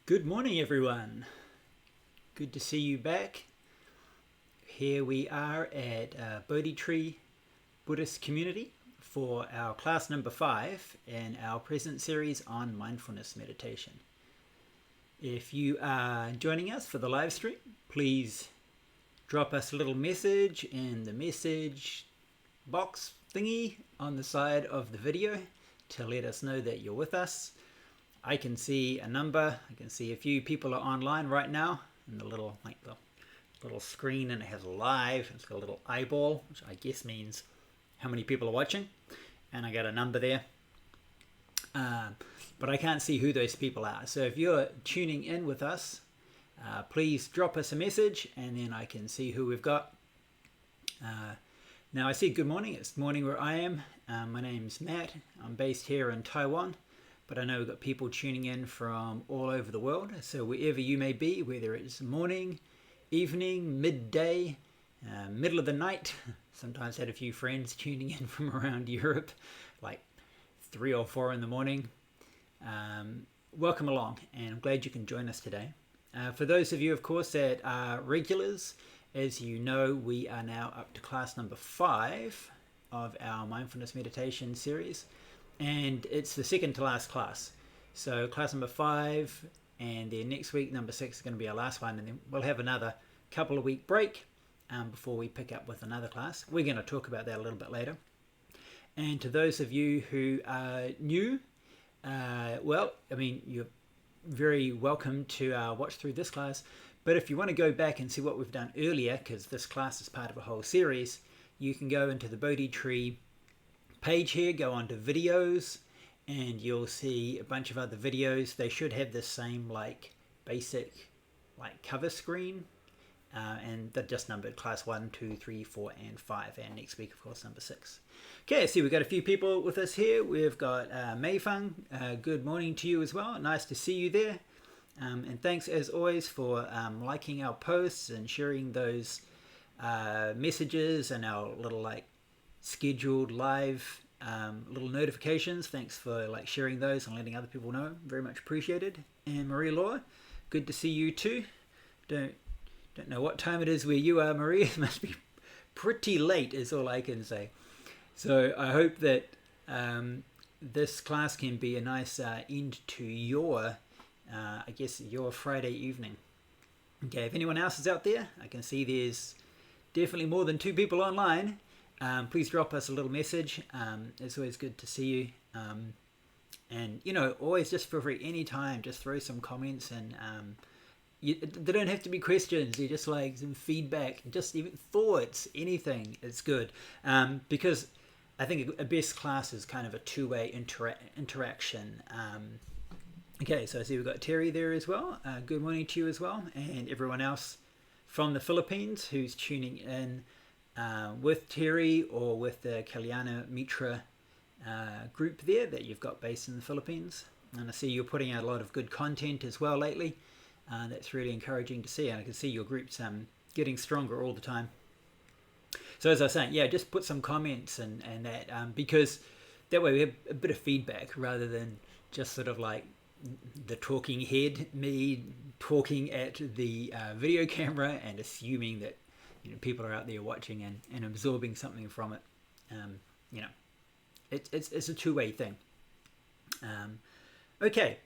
Good morning, everyone. Good to see you back. Here we are at Bodhi Tree Buddhist Community for our class number 5 in our present series on mindfulness meditation. If you are joining us for the live stream, please drop us a little message in the message box thingy on the side of the video to let us know that you're with us. I can see a number. I can see a few people are online right now, and the little screen, and it has a live. It's got a little eyeball, which I guess means how many people are watching, and I got a number there. But I can't see who those people are. So if you're tuning in with us, please drop us a message, and then I can see who we've got. Now I see good morning. It's morning where I am. My name's Matt. I'm based here in Taiwan. But I know we've got people tuning in from all over the world. So wherever you may be, whether it's morning, evening, midday, middle of the night. Sometimes had a few friends tuning in from around Europe, like 3 or 4 in the morning. Welcome along, and I'm glad you can join us today. For those of you, of course, that are regulars, as you know, we are now up to class number 5 of our mindfulness meditation series. And it's the second to last class. So class number 5, and then next week number 6 is going to be our last one, and then we'll have another couple of week break before we pick up with another class. We're going to talk about that a little bit later. And to those of you who are new, you're very welcome to watch through this class. But if you want to go back and see what we've done earlier, because this class is part of a whole series, you can go into the Bodhi Tree page here, go on to videos, and you'll see a bunch of other videos. They should have the same basic cover screen, and they're just numbered class 1, 2, 3, 4, and 5, and next week of course number 6. Okay, so we've got a few people with us here. We've got Mei Feng. Good morning to you as well. Nice to see you there, and thanks as always for liking our posts and sharing those messages and our little scheduled live little notifications. Thanks for sharing those and letting other people know. Very much appreciated. And Maria Law, good to see you too. Don't know what time it is where you are, Maria. It must be pretty late is all I can say. So I hope that this class can be a nice end to your your Friday evening. Okay, if anyone else is out there, I can see there's definitely more than 2 people online. Please drop us a little message. It's always good to see you. And, always just feel free anytime, just throw some comments, and they don't have to be questions. They're just some feedback, just even thoughts, anything. It's good. Because I think a best class is kind of a two-way interaction. Okay, so I see we've got Terry there as well. Good morning to you as well. And everyone else from the Philippines who's tuning in with Terry or with the Kalyana Mitra group there that you've got based in the Philippines. And I see you're putting out a lot of good content as well lately. That's really encouraging to see, and I can see your groups getting stronger all the time. So as I was saying, just put some comments and that, because that way we have a bit of feedback rather than just sort of the talking head, me talking at the video camera and assuming that people are out there watching and absorbing something from it. It's a two-way thing. Okay,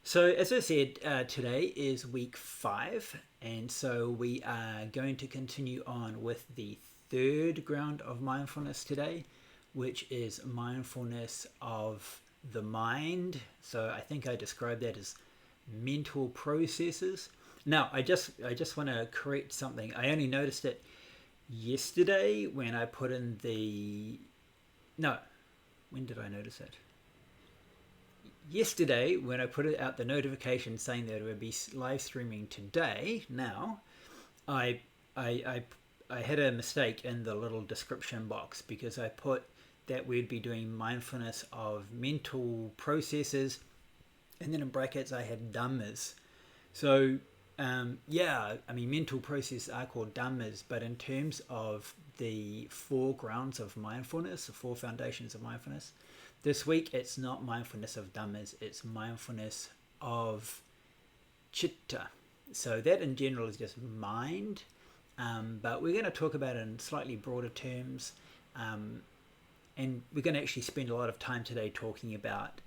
so as I said, today is week 5, and so we are going to continue on with the 3rd ground of mindfulness today, which is mindfulness of the mind. So I think I described that as mental processes. Now, I just want to correct something. I only noticed it yesterday when I put in when did I notice it? Yesterday when I put out the notification saying that it would be live streaming today. Now, I had a mistake in the little description box because I put that we'd be doing mindfulness of mental processes, and then in brackets I had dhammas. So mental processes are called dhammas, but in terms of the 4 grounds of mindfulness, the 4 foundations of mindfulness, this week it's not mindfulness of dhammas, it's mindfulness of citta. So that in general is just mind, but we're going to talk about it in slightly broader terms, and we're going to actually spend a lot of time today talking about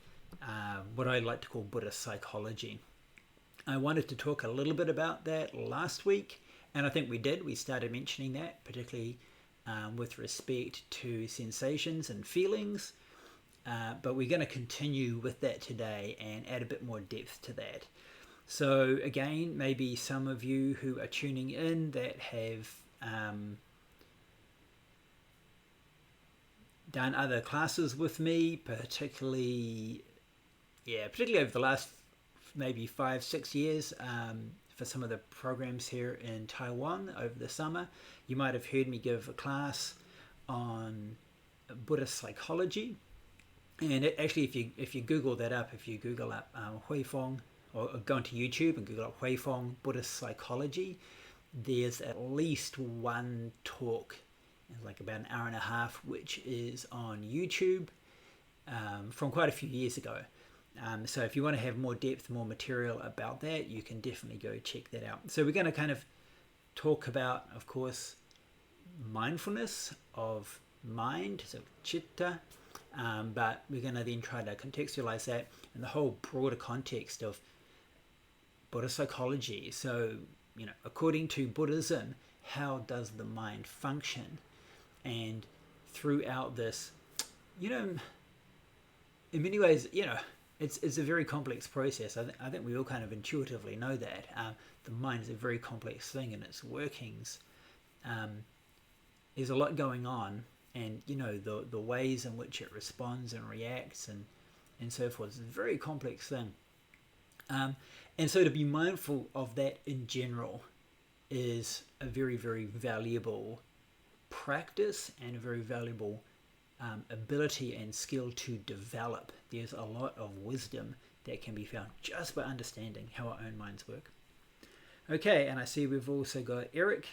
what I like to call Buddhist psychology. I wanted to talk a little bit about that last week, and I think we did. We started mentioning that, particularly with respect to sensations and feelings, but we're going to continue with that today and add a bit more depth to that. So again, maybe some of you who are tuning in that have done other classes with me, particularly over the last maybe 5-6 years, for some of the programs here in Taiwan over the summer, you might have heard me give a class on Buddhist psychology. And actually, if you Google that up, if you Google up Hui Fong, or go into YouTube and Google up Hui Fong Buddhist psychology, there's at least one talk, like about an hour and a half, which is on YouTube from quite a few years ago. So if you want to have more depth, more material about that, you can definitely go check that out. So we're going to kind of talk about, of course, mindfulness of mind, so citta, but we're going to then try to contextualize that in the whole broader context of Buddhist psychology. So, according to Buddhism, how does the mind function? And throughout this, in many ways, it's a very complex process. I think we all kind of intuitively know that. The mind is a very complex thing in its workings. There's a lot going on, and the ways in which it responds and reacts and so forth is a very complex thing. And so to be mindful of that in general is a very, very valuable practice and a very valuable ability and skill to develop. There's a lot of wisdom that can be found just by understanding how our own minds work. Okay, and I see we've also got Eric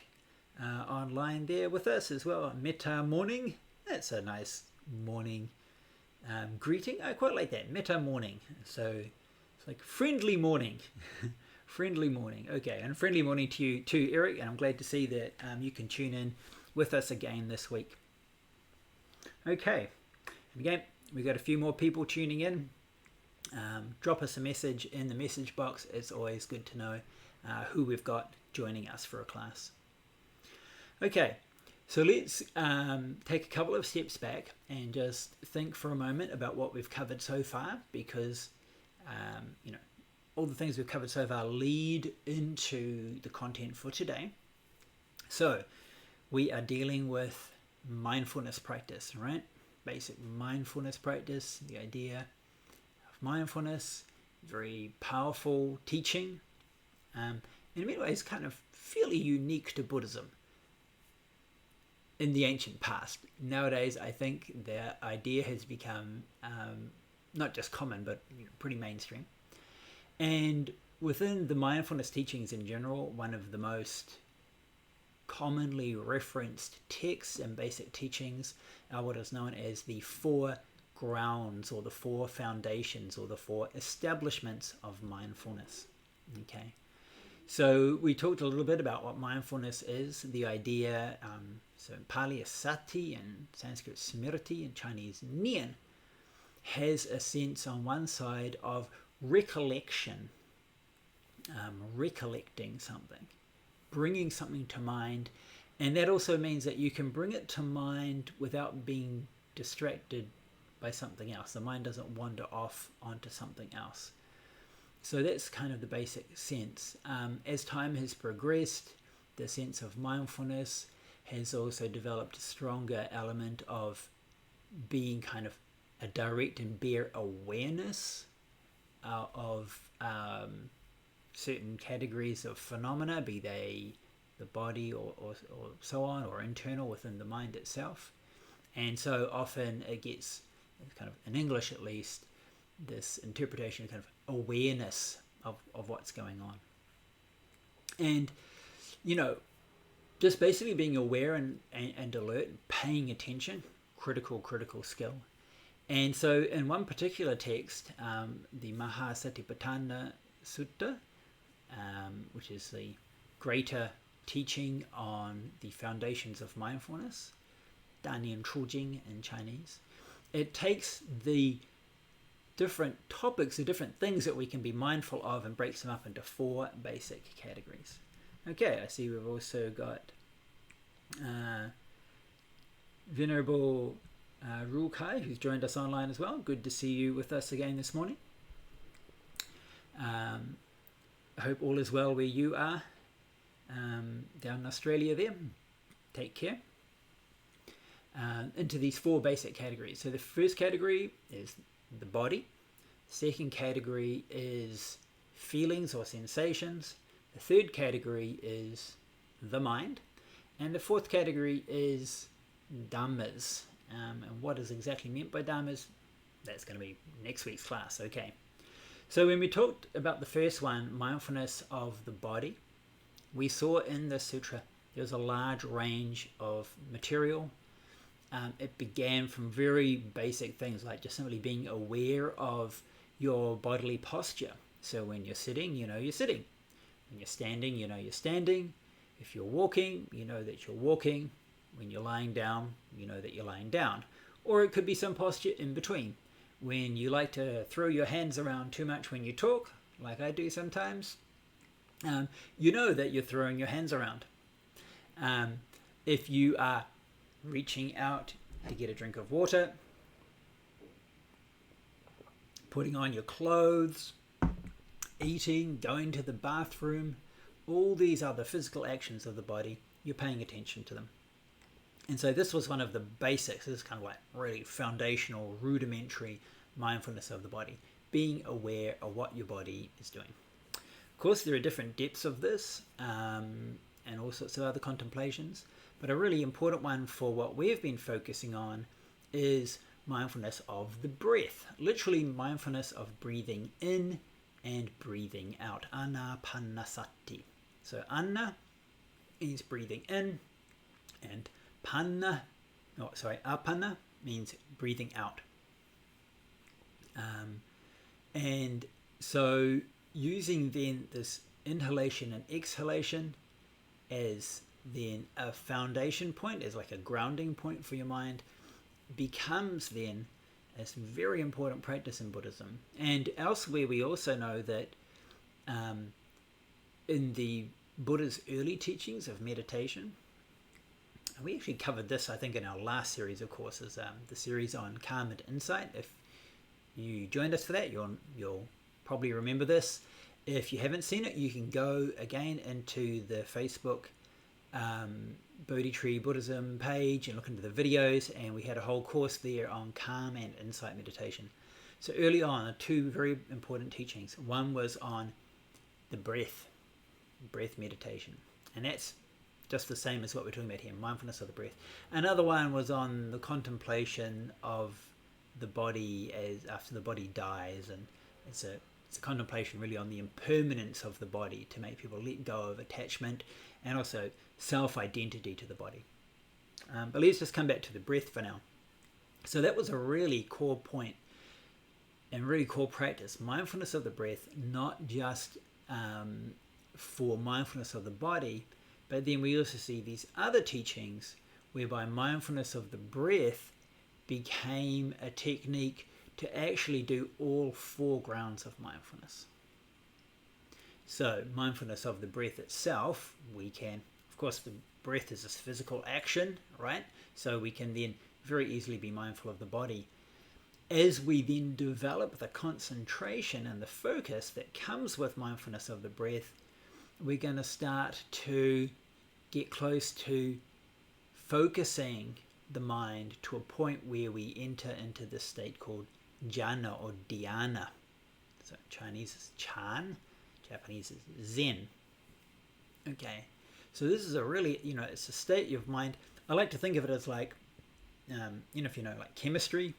online there with us as well. Metta morning. That's a nice morning greeting. I quite like that. Metta morning. So it's like friendly morning. Friendly morning. Okay, and friendly morning to you too, Eric. And I'm glad to see that you can tune in with us again this week. Okay, and again, we've got a few more people tuning in. Drop us a message in the message box. It's always good to know who we've got joining us for a class. Okay, so let's take a couple of steps back and just think for a moment about what we've covered so far, because all the things we've covered so far lead into the content for today. So we are dealing with mindfulness practice, right? Basic mindfulness practice, the idea of mindfulness, very powerful teaching, in many ways kind of fairly unique to Buddhism in the ancient past. Nowadays, I think the idea has become not just common, but pretty mainstream. And within the mindfulness teachings in general, one of the most commonly referenced texts and basic teachings are what is known as the 4 grounds, or the 4 foundations, or the 4 establishments of mindfulness. Okay, so we talked a little bit about what mindfulness is, the idea, so in Pāli is sati, and Sanskrit smriti, and Chinese nian, has a sense on one side of recollection, recollecting something, bringing something to mind. And that also means that you can bring it to mind without being distracted by something else. The mind doesn't wander off onto something else. So that's kind of the basic sense. As time has progressed, the sense of mindfulness has also developed a stronger element of being kind of a direct and bare awareness of certain categories of phenomena, be they the body or so on, or internal within the mind itself. And so often it gets kind of, in English at least, this interpretation of kind of awareness of what's going on. And, just basically being aware and alert, paying attention, critical skill. And so in one particular text, the Mahasatipatthana Sutta, which is the greater teaching on the foundations of mindfulness, Pāli and Chinese in Chinese. It takes the different topics, the different things that we can be mindful of, and breaks them up into 4 basic categories. Okay, I see we've also got Venerable Rukai, who's joined us online as well. Good to see you with us again this morning. I hope all is well where you are down in Australia there. Take care. Into these 4 basic categories. So the first category is the body. Second category is feelings or sensations. The third category is the mind. And the fourth category is dhammas. And what is exactly meant by dhammas? That's going to be next week's class. Okay. So when we talked about the first one, mindfulness of the body, we saw in the sutra there's a large range of material. It began from very basic things like just simply being aware of your bodily posture. So when you're sitting, you know you're sitting. When you're standing, you know you're standing. If you're walking, you know that you're walking. When you're lying down, you know that you're lying down. Or it could be some posture in between. When you like to throw your hands around too much when you talk, like I do sometimes, you know that you're throwing your hands around. If you are reaching out to get a drink of water, putting on your clothes, eating, going to the bathroom, all these other physical actions of the body, you're paying attention to them. And so this was one of the basics. This is kind of like really foundational, rudimentary mindfulness of the body, being aware of what your body is doing. Of course, there are different depths of this and all sorts of other contemplations, but a really important one for what we've been focusing on is mindfulness of the breath, literally mindfulness of breathing in and breathing out, ānāpāna. So ana means breathing in, and āpana means breathing out. And so using then this inhalation and exhalation as then a foundation point, as like a grounding point for your mind, becomes then a very important practice in Buddhism. And elsewhere we also know that in the Buddha's early teachings of meditation, we actually covered this, I think, in our last series of courses, the series on calm and insight. If you joined us for that, you'll probably remember this. If you haven't seen it, you can go again into the Facebook Bodhi Tree Buddhism page and look into the videos, and we had a whole course there on calm and insight meditation. So early on, 2 very important teachings. One was on the breath meditation, and that's just the same as what we're talking about here, mindfulness of the breath. Another one was on the contemplation of the body as after the body dies, and it's a contemplation really on the impermanence of the body to make people let go of attachment and also self-identity to the body. But let's just come back to the breath for now. So that was a really core point and really core practice, mindfulness of the breath, not just for mindfulness of the body, but then we also see these other teachings whereby mindfulness of the breath became a technique to actually do all 4 grounds of mindfulness. So mindfulness of the breath itself, we can, of course, the breath is this physical action, right? So we can then very easily be mindful of the body. As we then develop the concentration and the focus that comes with mindfulness of the breath, we're going to start to get close to focusing the mind to a point where we enter into this state called jhana or dhyana. So Chinese is chan, Japanese is zen. Okay, so this is a really, it's a state of mind. I like to think of it as like, if you know, like chemistry.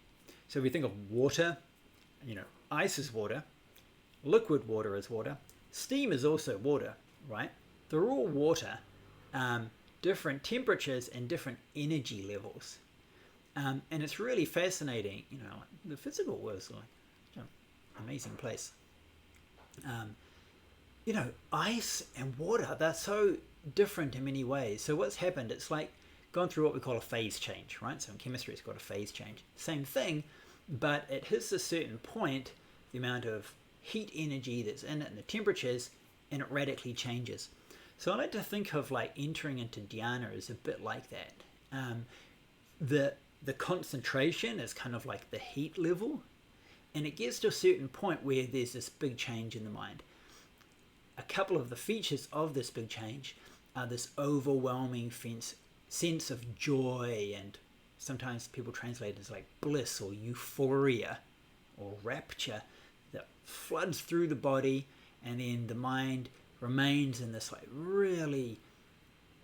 So if we think of water, ice is water, liquid water is water, steam is also water, right? They're all water, different temperatures and different energy levels. And it's really fascinating, the physical world is like an amazing place. ice and water, they're so different in many ways. So what's happened, it's like gone through what we call a phase change, right? So in chemistry, it's got a phase change. Same thing, but it hits a certain point, the amount of heat energy that's in it and the temperatures, and it radically changes. So I like to think of like entering into dhyana as a bit like that. The concentration is kind of like the heat level, and it gets to a certain point where there's this big change in the mind. A couple of the features of this big change are this overwhelming sense of joy, and sometimes people translate it as like bliss or euphoria or rapture that floods through the body, and then the mind remains in this like really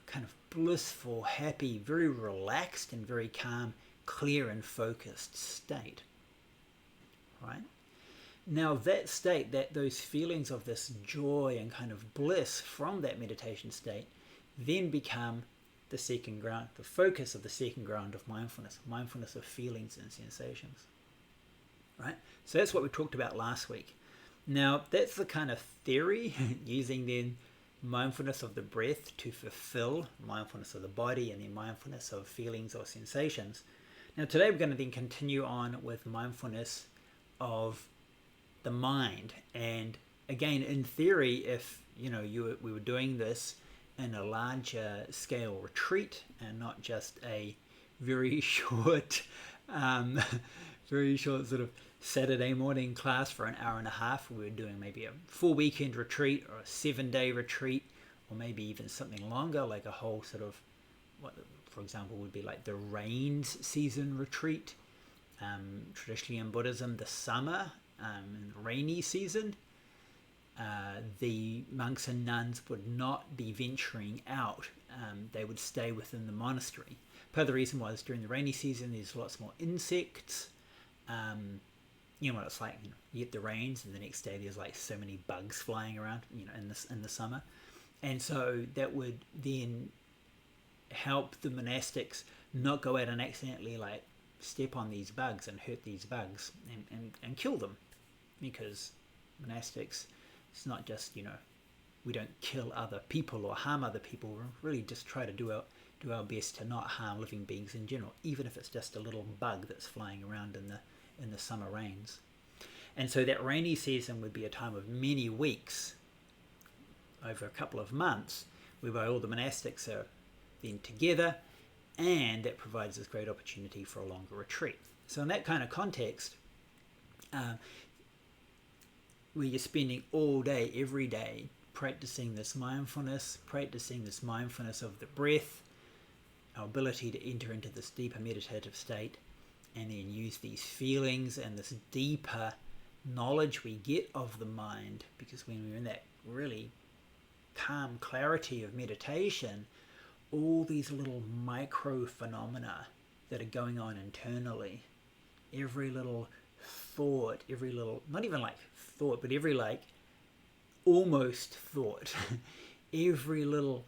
kind of blissful, happy, very relaxed and very calm, clear and focused state, right? Now that state, those feelings of this joy and kind of bliss from that meditation state then become the second ground, the focus of the second ground of mindfulness of feelings and sensations, right? So that's what we talked about last week. Now that's the kind of theory using then mindfulness of the breath to fulfill mindfulness of the body and then mindfulness of feelings or sensations. Now today we're going to then continue on with mindfulness of the mind. And again, in theory, if we were doing this in a larger scale retreat and not just a very short sort of Saturday morning class for an hour and a half, we were doing maybe a full weekend retreat or a 7-day retreat, or maybe even something longer, like a whole sort of, what for example would be like the rains season retreat. Traditionally in Buddhism, the summer, in the rainy season, the monks and nuns would not be venturing out. They would stay within the monastery. Part of the reason was during the rainy season there's lots more insects. You know what it's like, you get the rains and the next day there's like so many bugs flying around, in the summer. And so that would then help the monastics not go out and accidentally like step on these bugs and hurt these bugs and kill them. Because monastics, it's not just, we don't kill other people or harm other people. We really just try to do our best to not harm living beings in general, even if it's just a little bug that's flying around in the summer rains. And so that rainy season would be a time of many weeks, over a couple of months, whereby all the monastics are then together, and that provides this great opportunity for a longer retreat. So in that kind of context, where you're spending all day, every day, practicing this mindfulness of the breath, our ability to enter into this deeper meditative state, and then use these feelings and this deeper knowledge we get of the mind, because when we're in that really calm clarity of meditation, all these little micro phenomena that are going on internally, every little thought, every little, not even like thought, but every like almost thought, every little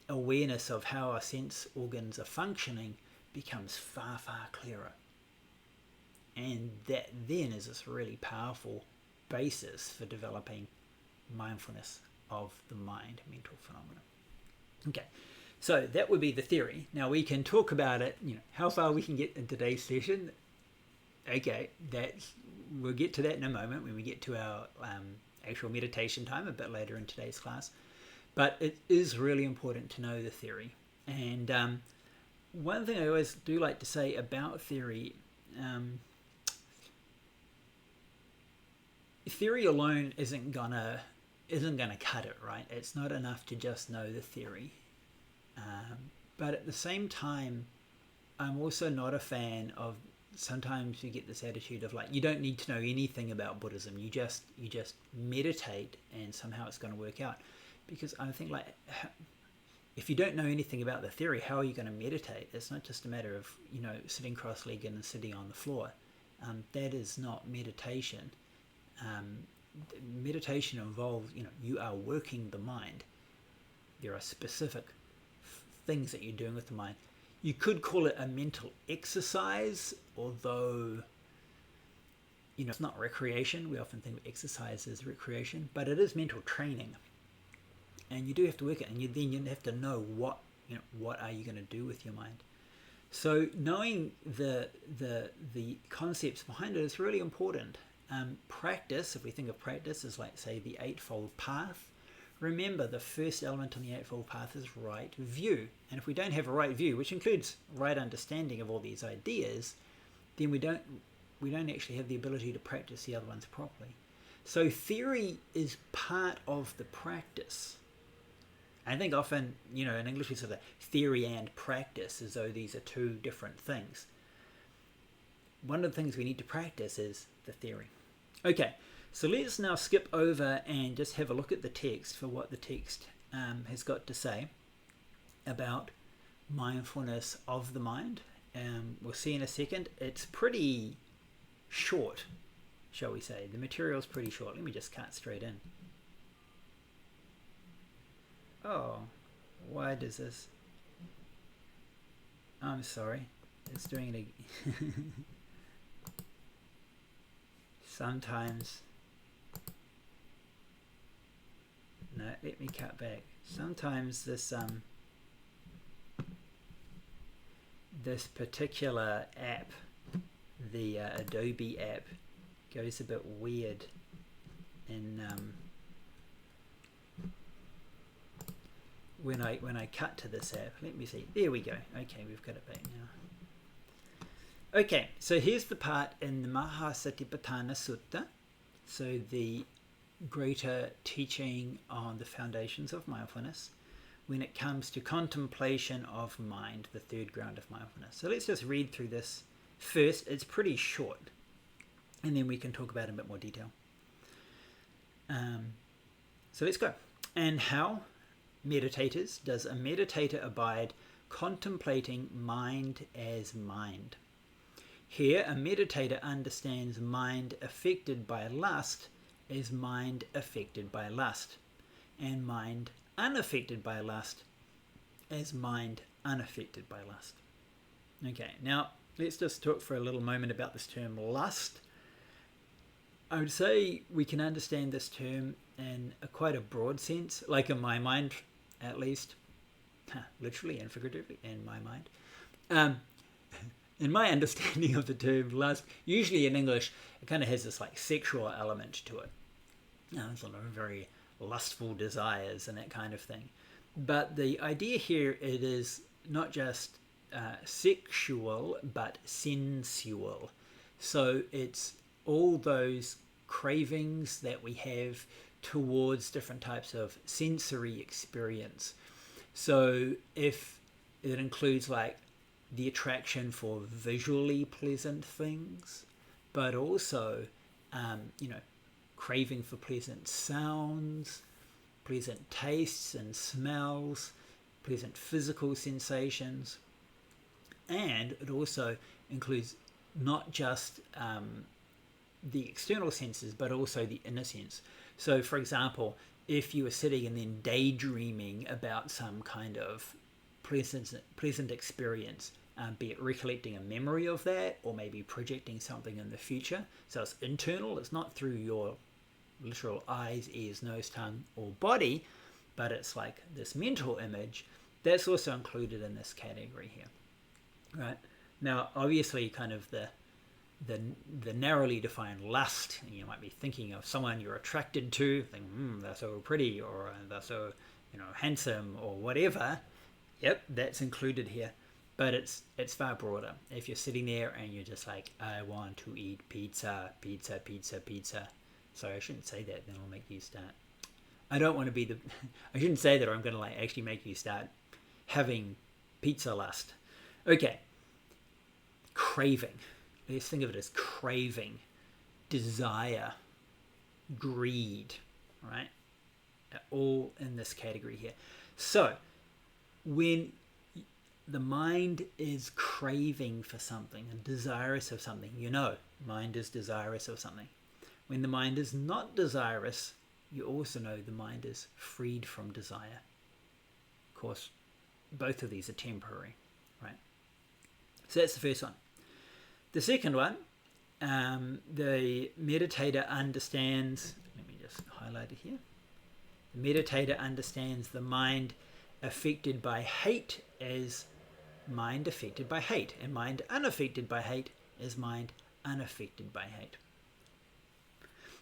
awareness of how our sense organs are functioning becomes far, far clearer. And that then is this really powerful basis for developing mindfulness of the mind, mental phenomena. Okay, so that would be the theory. Now we can talk about it, how far we can get in today's session. Okay, we'll get to that in a moment when we get to our actual meditation time a bit later in today's class. But it is really important to know the theory. And one thing I always do like to say about theory, theory alone isn't gonna cut it, right? It's not enough to just know the theory. But at the same time, I'm also not a fan of, sometimes you get this attitude of like, you don't need to know anything about Buddhism. You just meditate and somehow it's going to work out. Because I think like, if you don't know anything about the theory, how are you going to meditate? It's not just a matter of, sitting cross-legged and sitting on the floor. That is not meditation. Meditation involves, you are working the mind. There are specific things that you're doing with the mind. You could call it a mental exercise, although, it's not recreation. We often think of exercise as recreation, but it is mental training. and you do have to work it, and then you have to know what are you going to do with your mind. So knowing the concepts behind it is really important. Practice, if we think of practice as like, say, the Eightfold Path, remember the first element on the Eightfold Path is right view. And if we don't have a right view, which includes right understanding of all these ideas, then we don't actually have the ability to practice the other ones properly. So theory is part of the practice. I think often, in English we say that theory and practice as though these are two different things. One of the things we need to practice is the theory. Okay, so let's now skip over and just have a look at the text for what the text has got to say about mindfulness of the mind. We'll see in a second. It's pretty short, shall we say. The material's pretty short. Let me just cut straight in. Oh, why does this? I'm sorry. It's doing it again. Sometimes. No, let me cut back. Sometimes this this particular app, the Adobe app, goes a bit weird in when I cut to this app. Let me see. There we go. Okay, we've got it back now. Okay, so here's the part in the Mahasatipatthana Sutta, so the greater teaching on the foundations of mindfulness when it comes to contemplation of mind, the third ground of mindfulness. So let's just read through this first. It's pretty short, and then we can talk about it in a bit more detail. So let's go. And how, meditators, does a meditator abide contemplating mind as mind? Here, a meditator understands mind affected by lust as mind affected by lust, and mind unaffected by lust as mind unaffected by lust. Okay, now let's just talk for a little moment about this term lust. I would say we can understand this term in quite a broad sense, like in my mind at least, literally and figuratively in my mind. In my understanding of the term lust, usually in English, it kind of has this like sexual element to it. Sort of very lustful desires and that kind of thing. But the idea here, it is not just sexual, but sensual. So it's all those cravings that we have towards different types of sensory experience. So if it includes like the attraction for visually pleasant things, but also, craving for pleasant sounds, pleasant tastes and smells, pleasant physical sensations. And it also includes not just the external senses, but also the inner sense. So, for example, if you were sitting and then daydreaming about some kind of pleasant experience, be it recollecting a memory of that, or maybe projecting something in the future. So it's internal, it's not through your literal eyes, ears, nose, tongue, or body, but it's like this mental image. That's also included in this category here. Right? Now, obviously, kind of the narrowly defined lust, you might be thinking of someone you're attracted to, think, they're so pretty, or they're so, handsome, or whatever. Yep, that's included here. But it's far broader. If you're sitting there and you're just like, I want to eat pizza. Sorry, I shouldn't say that, then I'll make you start. I don't want to be I shouldn't say that, or I'm going to like actually make you start having pizza lust. Okay. Craving. Let's think of it as craving, desire, greed, right? All in this category here. So, when the mind is craving for something and desirous of something, mind is desirous of something. When the mind is not desirous, you also know the mind is freed from desire. Of course, both of these are temporary, right? So that's the first one. The second one, the meditator understands, let me just highlight it here. The meditator understands the mind affected by hate as mind affected by hate, and mind unaffected by hate as mind unaffected by hate.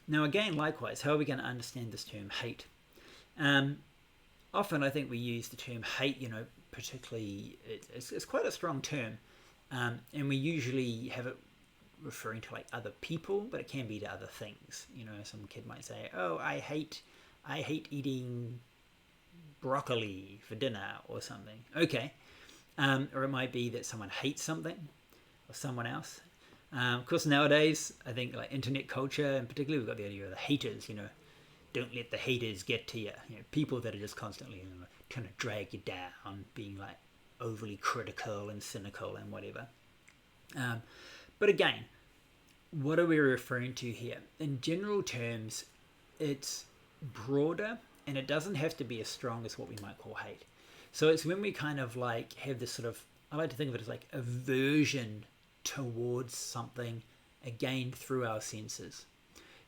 Now again, likewise, how are we going to understand this term hate? Often I think we use the term hate, particularly, it's quite a strong term, and we usually have it referring to like other people, but it can be to other things. Some kid might say, oh, I hate eating broccoli for dinner or something. Okay. Or it might be that someone hates something or someone else. Of course, nowadays, I think like internet culture, and particularly we've got the idea of the haters, don't let the haters get to you. People that are just constantly trying to drag you down, being like overly critical and cynical and whatever. But again, what are we referring to here? In general terms, it's broader, and it doesn't have to be as strong as what we might call hate. So it's when we kind of like have this sort of, I like to think of it as like aversion towards something, again through our senses.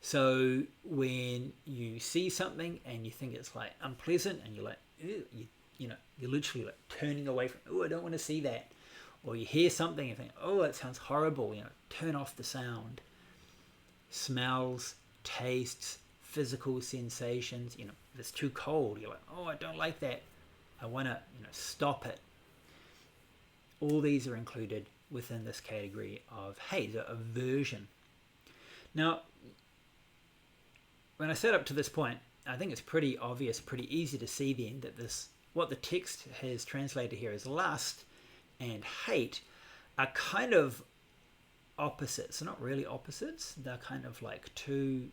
So when you see something and you think it's like unpleasant, and you're like, ew, you're literally like turning away from, oh, I don't want to see that. Or you hear something and think, oh, that sounds horrible, turn off the sound. Smells, tastes, physical sensations, if it's too cold, you're like, oh, I don't like that. I want to, stop it. All these are included within this category of hate, aversion. Now, when I set up to this point, I think it's pretty obvious, pretty easy to see then that what the text has translated here as lust and hate are kind of opposites. They're not really opposites. They're kind of like two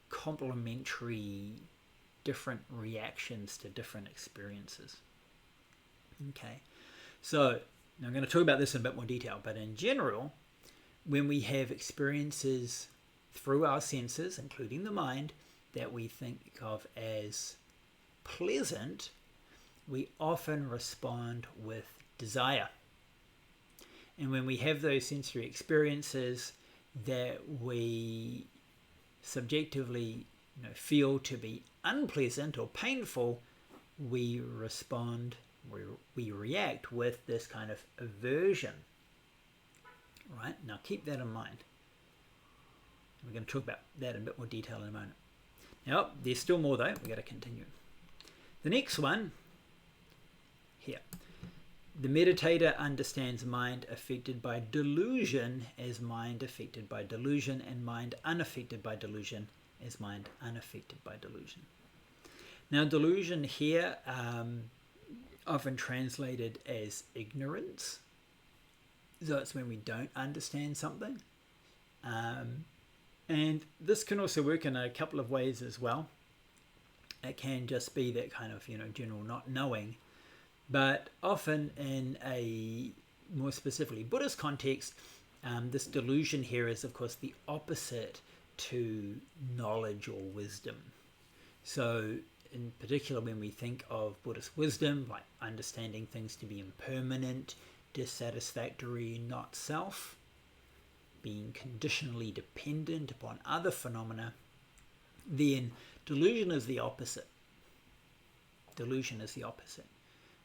complementary, different reactions to different experiences. Okay, so now I'm going to talk about this in a bit more detail, but in general, when we have experiences through our senses, including the mind, that we think of as pleasant, we often respond with desire. And when we have those sensory experiences that we subjectively feel to be unpleasant or painful, we respond, we react with this kind of aversion. Right? Now keep that in mind. We're going to talk about that in a bit more detail in a moment. Now, there's still more though. We've got to continue. The next one, here. The meditator understands mind affected by delusion as mind affected by delusion, and mind unaffected by delusion as mind unaffected by delusion. Now, delusion here, often translated as ignorance. So it's when we don't understand something. And this can also work in a couple of ways as well. It can just be that kind of, general not knowing. But often in a more specifically Buddhist context, this delusion here is, of course, the opposite to knowledge or wisdom. So in particular, when we think of Buddhist wisdom, like understanding things to be impermanent, dissatisfactory, not self, being conditionally dependent upon other phenomena, then delusion is the opposite. Delusion is the opposite.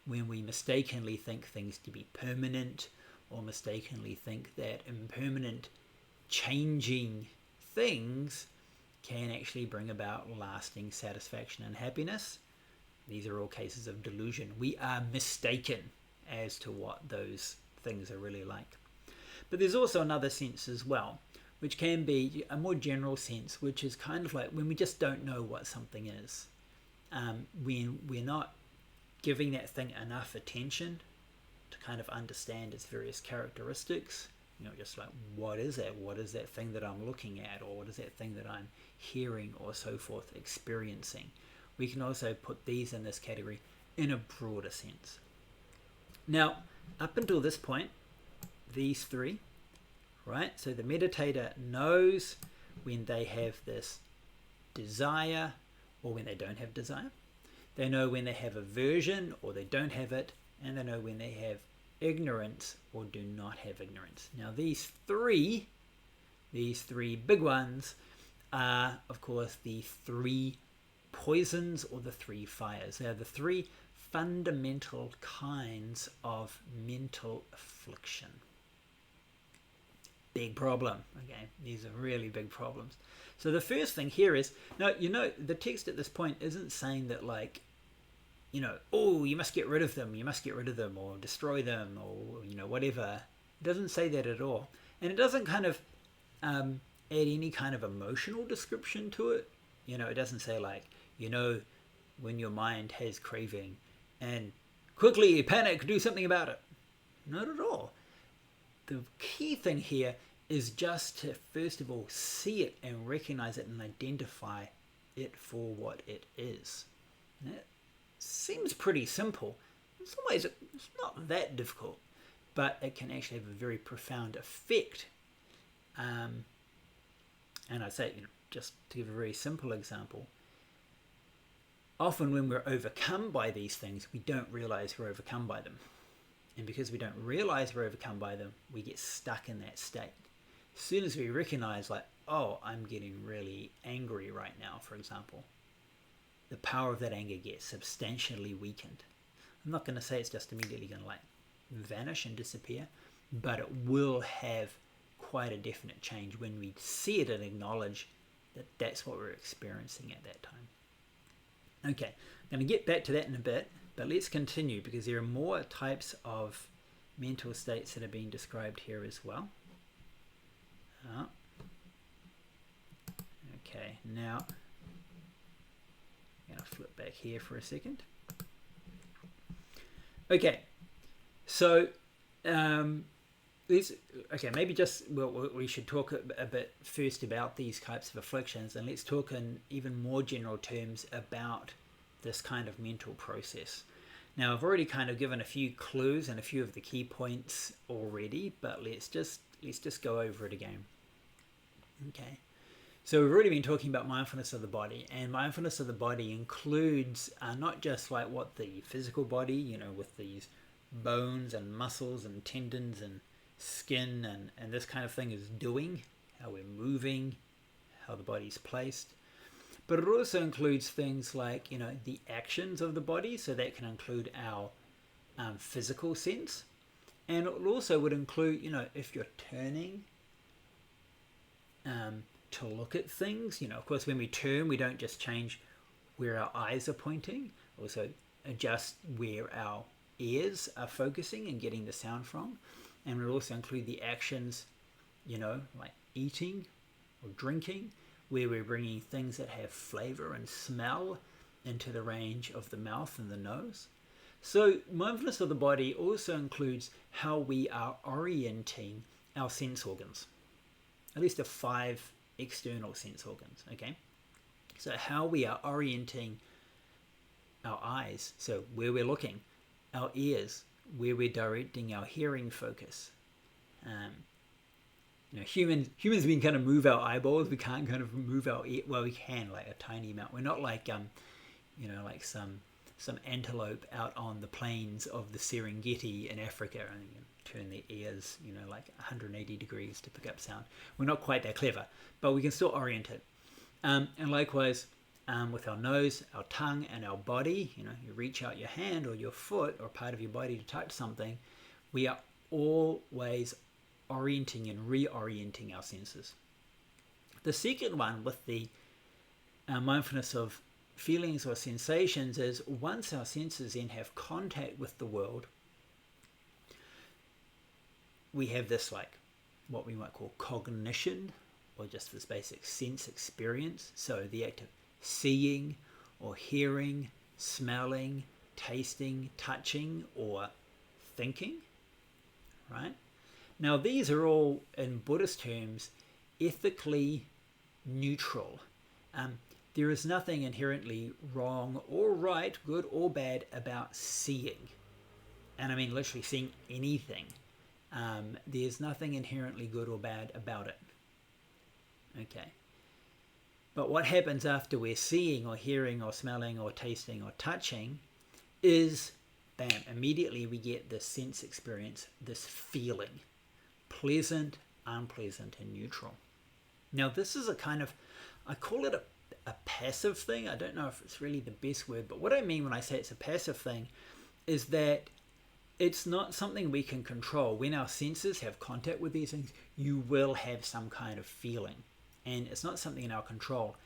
When we mistakenly think things to be permanent, or mistakenly think that impermanent, changing things can actually bring about lasting satisfaction and happiness. These are all cases of delusion. We are mistaken as to what those things are really like. But there's also another sense as well, which can be a more general sense, which is kind of like when we just don't know what something is. When we're not giving that thing enough attention to kind of understand its various characteristics, just like, what is that? What is that thing that I'm looking at? Or what is that thing that I'm hearing or so forth, experiencing? We can also put these in this category in a broader sense. Now, up until this point, these three, right? So the meditator knows when they have this desire or when they don't have desire. They know when they have aversion or they don't have it, and they know when they have ignorance or do not have ignorance. Now these three big ones are, of course, the three poisons or the three fires. They are the three fundamental kinds of mental affliction. Big problem. Okay, these are really big problems. So the first thing here is, now, the text at this point isn't saying that, like, oh, you must get rid of them, or destroy them, or, whatever. It doesn't say that at all. And it doesn't kind of add any kind of emotional description to it. It doesn't say, like, when your mind has craving and quickly panic, do something about it. Not at all. The key thing here is just to, first of all, see it and recognize it and identify it for what it is. And that seems pretty simple. In some ways, it's not that difficult, but it can actually have a very profound effect. And I'd say, just to give a very simple example, often when we're overcome by these things, we don't realize we're overcome by them. And because we don't realize we're overcome by them, we get stuck in that state. As soon as we recognize, like, oh, I'm getting really angry right now, for example, the power of that anger gets substantially weakened. I'm not going to say it's just immediately going to, like, vanish and disappear, but it will have quite a definite change when we see it and acknowledge that that's what we're experiencing at that time. Okay, I'm going to get back to that in a bit, but let's continue because there are more types of mental states that are being described here as well. Okay, now I'm going to flip back here for a second. Okay, so we should talk a bit first about these types of afflictions, and let's talk in even more general terms about this kind of mental process. Now, I've already kind of given a few clues and a few of the key points already, but let's just go over it again. Okay, so we've already been talking about mindfulness of the body, and mindfulness of the body includes not just like what the physical body, with these bones and muscles and tendons and skin and this kind of thing is doing, how we're moving, how the body's placed. But it also includes things like, the actions of the body, so that can include our physical sense. And it also would include, if you're turning to look at things, of course, when we turn, we don't just change where our eyes are pointing, also adjust where our ears are focusing and getting the sound from. And it would also include the actions, like eating or drinking, where we're bringing things that have flavor and smell into the range of the mouth and the nose. So mindfulness of the body also includes how we are orienting our sense organs, at least the 5 external sense organs, okay? So how we are orienting our eyes, so where we're looking, our ears, where we're directing our hearing focus. Humans we can kind of move our eyeballs. We can't kind of move our ear. Well, we can, like a tiny amount. We're not like like some antelope out on the plains of the Serengeti in Africa and turn their ears like 180 degrees to pick up sound. We're not quite that clever, but we can still orient it. And likewise with our nose, our tongue, and our body. You reach out your hand or your foot or part of your body to touch something. We are always orienting and reorienting our senses. The second one with the mindfulness of feelings or sensations is once our senses then have contact with the world, we have this like what we might call cognition, or just this basic sense experience. So the act of seeing or hearing, smelling, tasting, touching, or thinking, right? Now, these are all, in Buddhist terms, ethically neutral. There is nothing inherently wrong or right, good or bad, about seeing. And I mean literally seeing anything. There's nothing inherently good or bad about it. Okay. But what happens after we're seeing or hearing or smelling or tasting or touching is, bam, immediately we get this sense experience, this feeling. Pleasant, unpleasant, and neutral. Now, this is a kind of, I call it a a passive thing. I don't know if it's really the best word, but what I mean when I say it's a passive thing is that it's not something we can control. When our senses have contact with these things, you will have some kind of feeling, and it's not something in our control.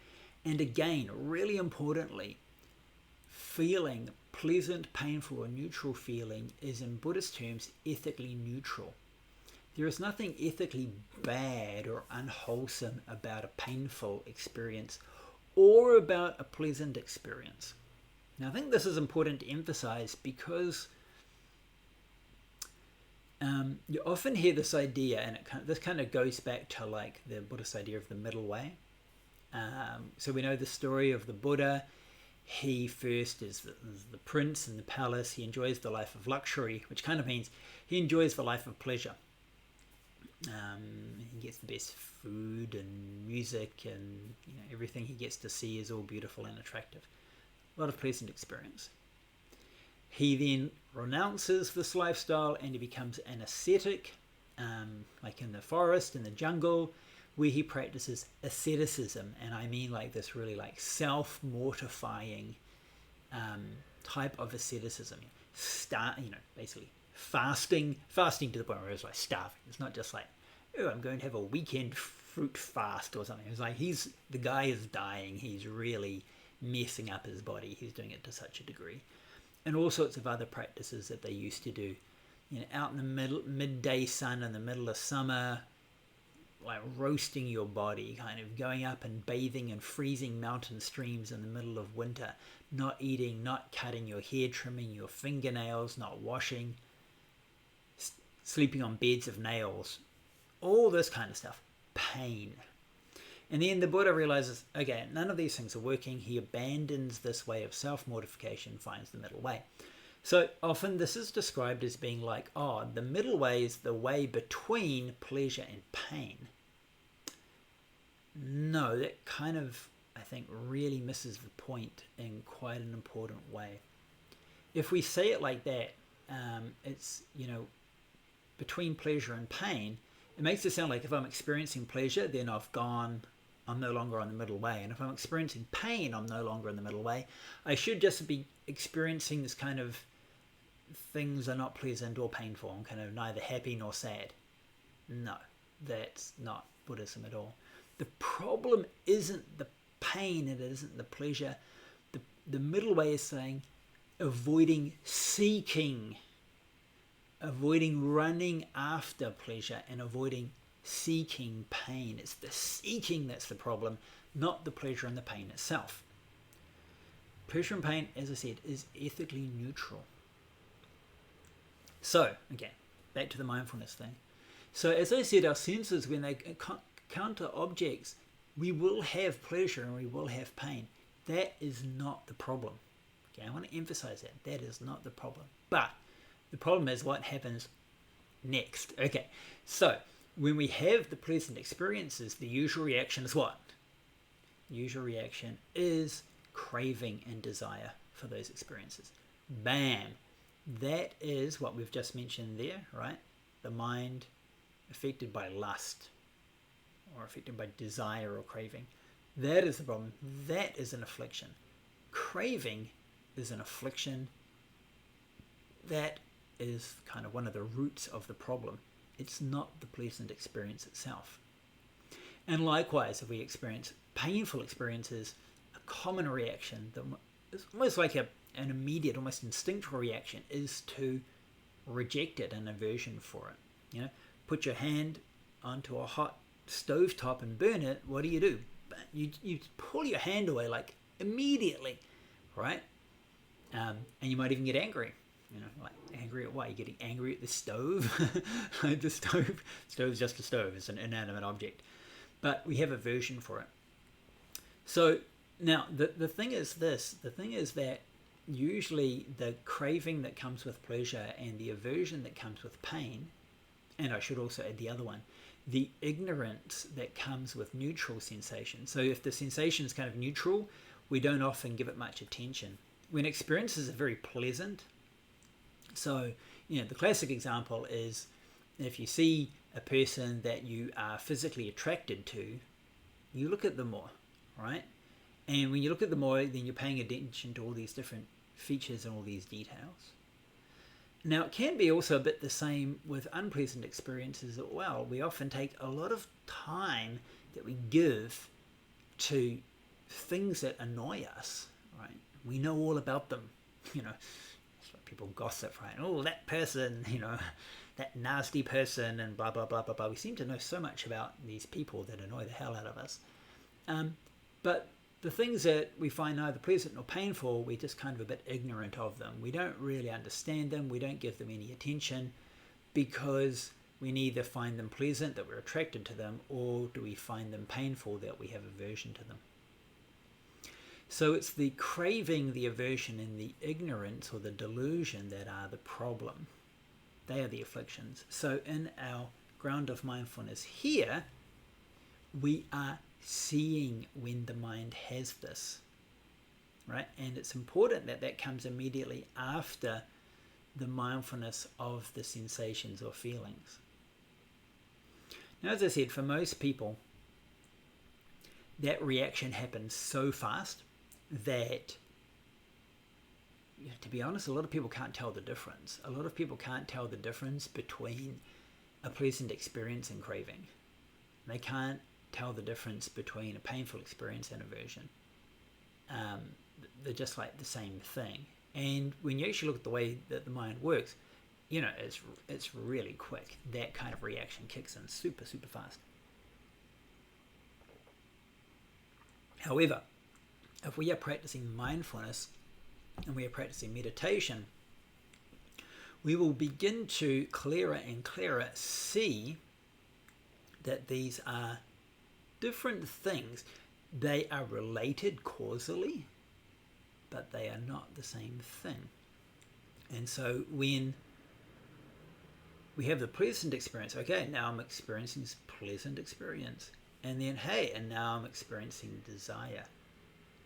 And again, really importantly, feeling, pleasant, painful, or neutral feeling is in Buddhist terms ethically neutral. There is nothing ethically bad or unwholesome about a painful experience or about a pleasant experience. Now, I think this is important to emphasize because you often hear this idea, and this kind of goes back to like the Buddhist idea of the middle way. So we know the story of the Buddha. He first is the prince in the palace. He enjoys the life of luxury, which kind of means he enjoys the life of pleasure. He gets the best food and music, and everything he gets to see is all beautiful and attractive. A lot of pleasant experience. He then renounces this lifestyle and he becomes an ascetic, like in the forest, in the jungle, where he practices asceticism. And I mean like this really like self-mortifying type of asceticism. Basically fasting to the point where it's like starving. It's not just like, oh, I'm going to have a weekend fruit fast or something. It's like the guy is dying. He's really messing up his body. He's doing it to such a degree. And all sorts of other practices that they used to do, out in the midday sun in the middle of summer, like roasting your body, kind of going up and bathing in freezing mountain streams in the middle of winter, not eating, not cutting your hair, trimming your fingernails, not washing, sleeping on beds of nails, all this kind of stuff. Pain. And then the Buddha realizes, okay, none of these things are working. He abandons this way of self-mortification, finds the middle way. So often this is described as being like, oh, the middle way is the way between pleasure and pain. No, that kind of, I think, really misses the point in quite an important way. If we say it like that, it's, between pleasure and pain, it makes it sound like if I'm experiencing pleasure, then I'm no longer on the middle way. And if I'm experiencing pain, I'm no longer in the middle way. I should just be experiencing this kind of things are not pleasant or painful. I'm kind of neither happy nor sad. No, that's not Buddhism at all. The problem isn't the pain and it isn't the pleasure. The middle way is saying avoiding seeking, avoiding running after pleasure, and avoiding seeking pain. It's the seeking that's the problem, not the pleasure and the pain itself. Pleasure and pain, as I said, is ethically neutral. So, again, back to the mindfulness thing. So, as I said, our senses, when they encounter objects, we will have pleasure and we will have pain. That is not the problem. Okay, I want to emphasize that. That is not the problem. But the problem is what happens next. Okay, so when we have the pleasant experiences, the usual reaction is what? The usual reaction is craving and desire for those experiences. Bam! That is what we've just mentioned there, right? The mind affected by lust or affected by desire or craving. That is the problem. That is an affliction. Craving is an affliction. That is kind of one of the roots of the problem. It's not the pleasant experience itself. And likewise, if we experience painful experiences, a common reaction that is almost like an immediate, almost instinctual reaction is to reject it and aversion for it. Put your hand onto a hot stove top and burn it. What do? You pull your hand away like immediately, right? And you might even get angry. Like angry at what? You're getting angry at the stove? Like the stove's just a stove. It's an inanimate object. But we have aversion for it. So now the thing is this. The thing is that usually the craving that comes with pleasure and the aversion that comes with pain, and I should also add the other one, the ignorance that comes with neutral sensation. So if the sensation is kind of neutral, we don't often give it much attention. When experiences are very pleasant, so, the classic example is if you see a person that you are physically attracted to, you look at them more, right? And when you look at them more, then you're paying attention to all these different features and all these details. Now, it can be also a bit the same with unpleasant experiences as well. We often take a lot of time that we give to things that annoy us, right? We know all about them, you know. That's why people gossip, right? Oh, that person, you know, that nasty person, and blah, blah, blah, blah, blah. We seem to know so much about these people that annoy the hell out of us. But the things that we find neither pleasant nor painful, we're just kind of a bit ignorant of them. We don't really understand them. We don't give them any attention because we neither find them pleasant, that we're attracted to them, or do we find them painful, that we have aversion to them. So it's the craving, the aversion, and the ignorance or the delusion that are the problem. They are the afflictions. So in our ground of mindfulness here, we are seeing when the mind has this, right? And it's important that that comes immediately after the mindfulness of the sensations or feelings. Now, as I said, for most people, that reaction happens so fast that, to be honest, a lot of people can't tell the difference. A lot of people can't tell the difference between a pleasant experience and craving. They can't tell the difference between a painful experience and aversion. They're just like the same thing. And when you actually look at the way that the mind works, you know, it's really quick. That kind of reaction kicks in super, super fast. However, if we are practicing mindfulness and we are practicing meditation, we will begin to clearer and clearer see that these are different things. They are related causally, but they are not the same thing. And so when we have the pleasant experience, okay, now I'm experiencing this pleasant experience. And then, hey, and now I'm experiencing desire.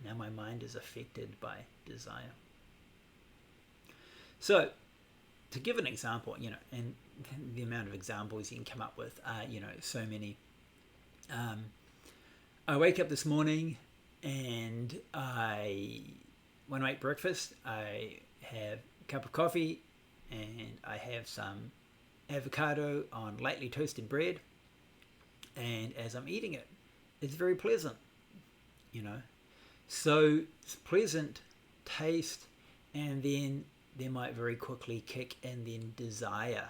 Now my mind is affected by desire. So, to give an example, you know, and the amount of examples you can come up with are, you know, so many. I wake up this morning and when I eat breakfast, I have a cup of coffee and I have some avocado on lightly toasted bread. And as I'm eating it, it's very pleasant, you know. So it's pleasant taste, and then there might very quickly kick in then desire.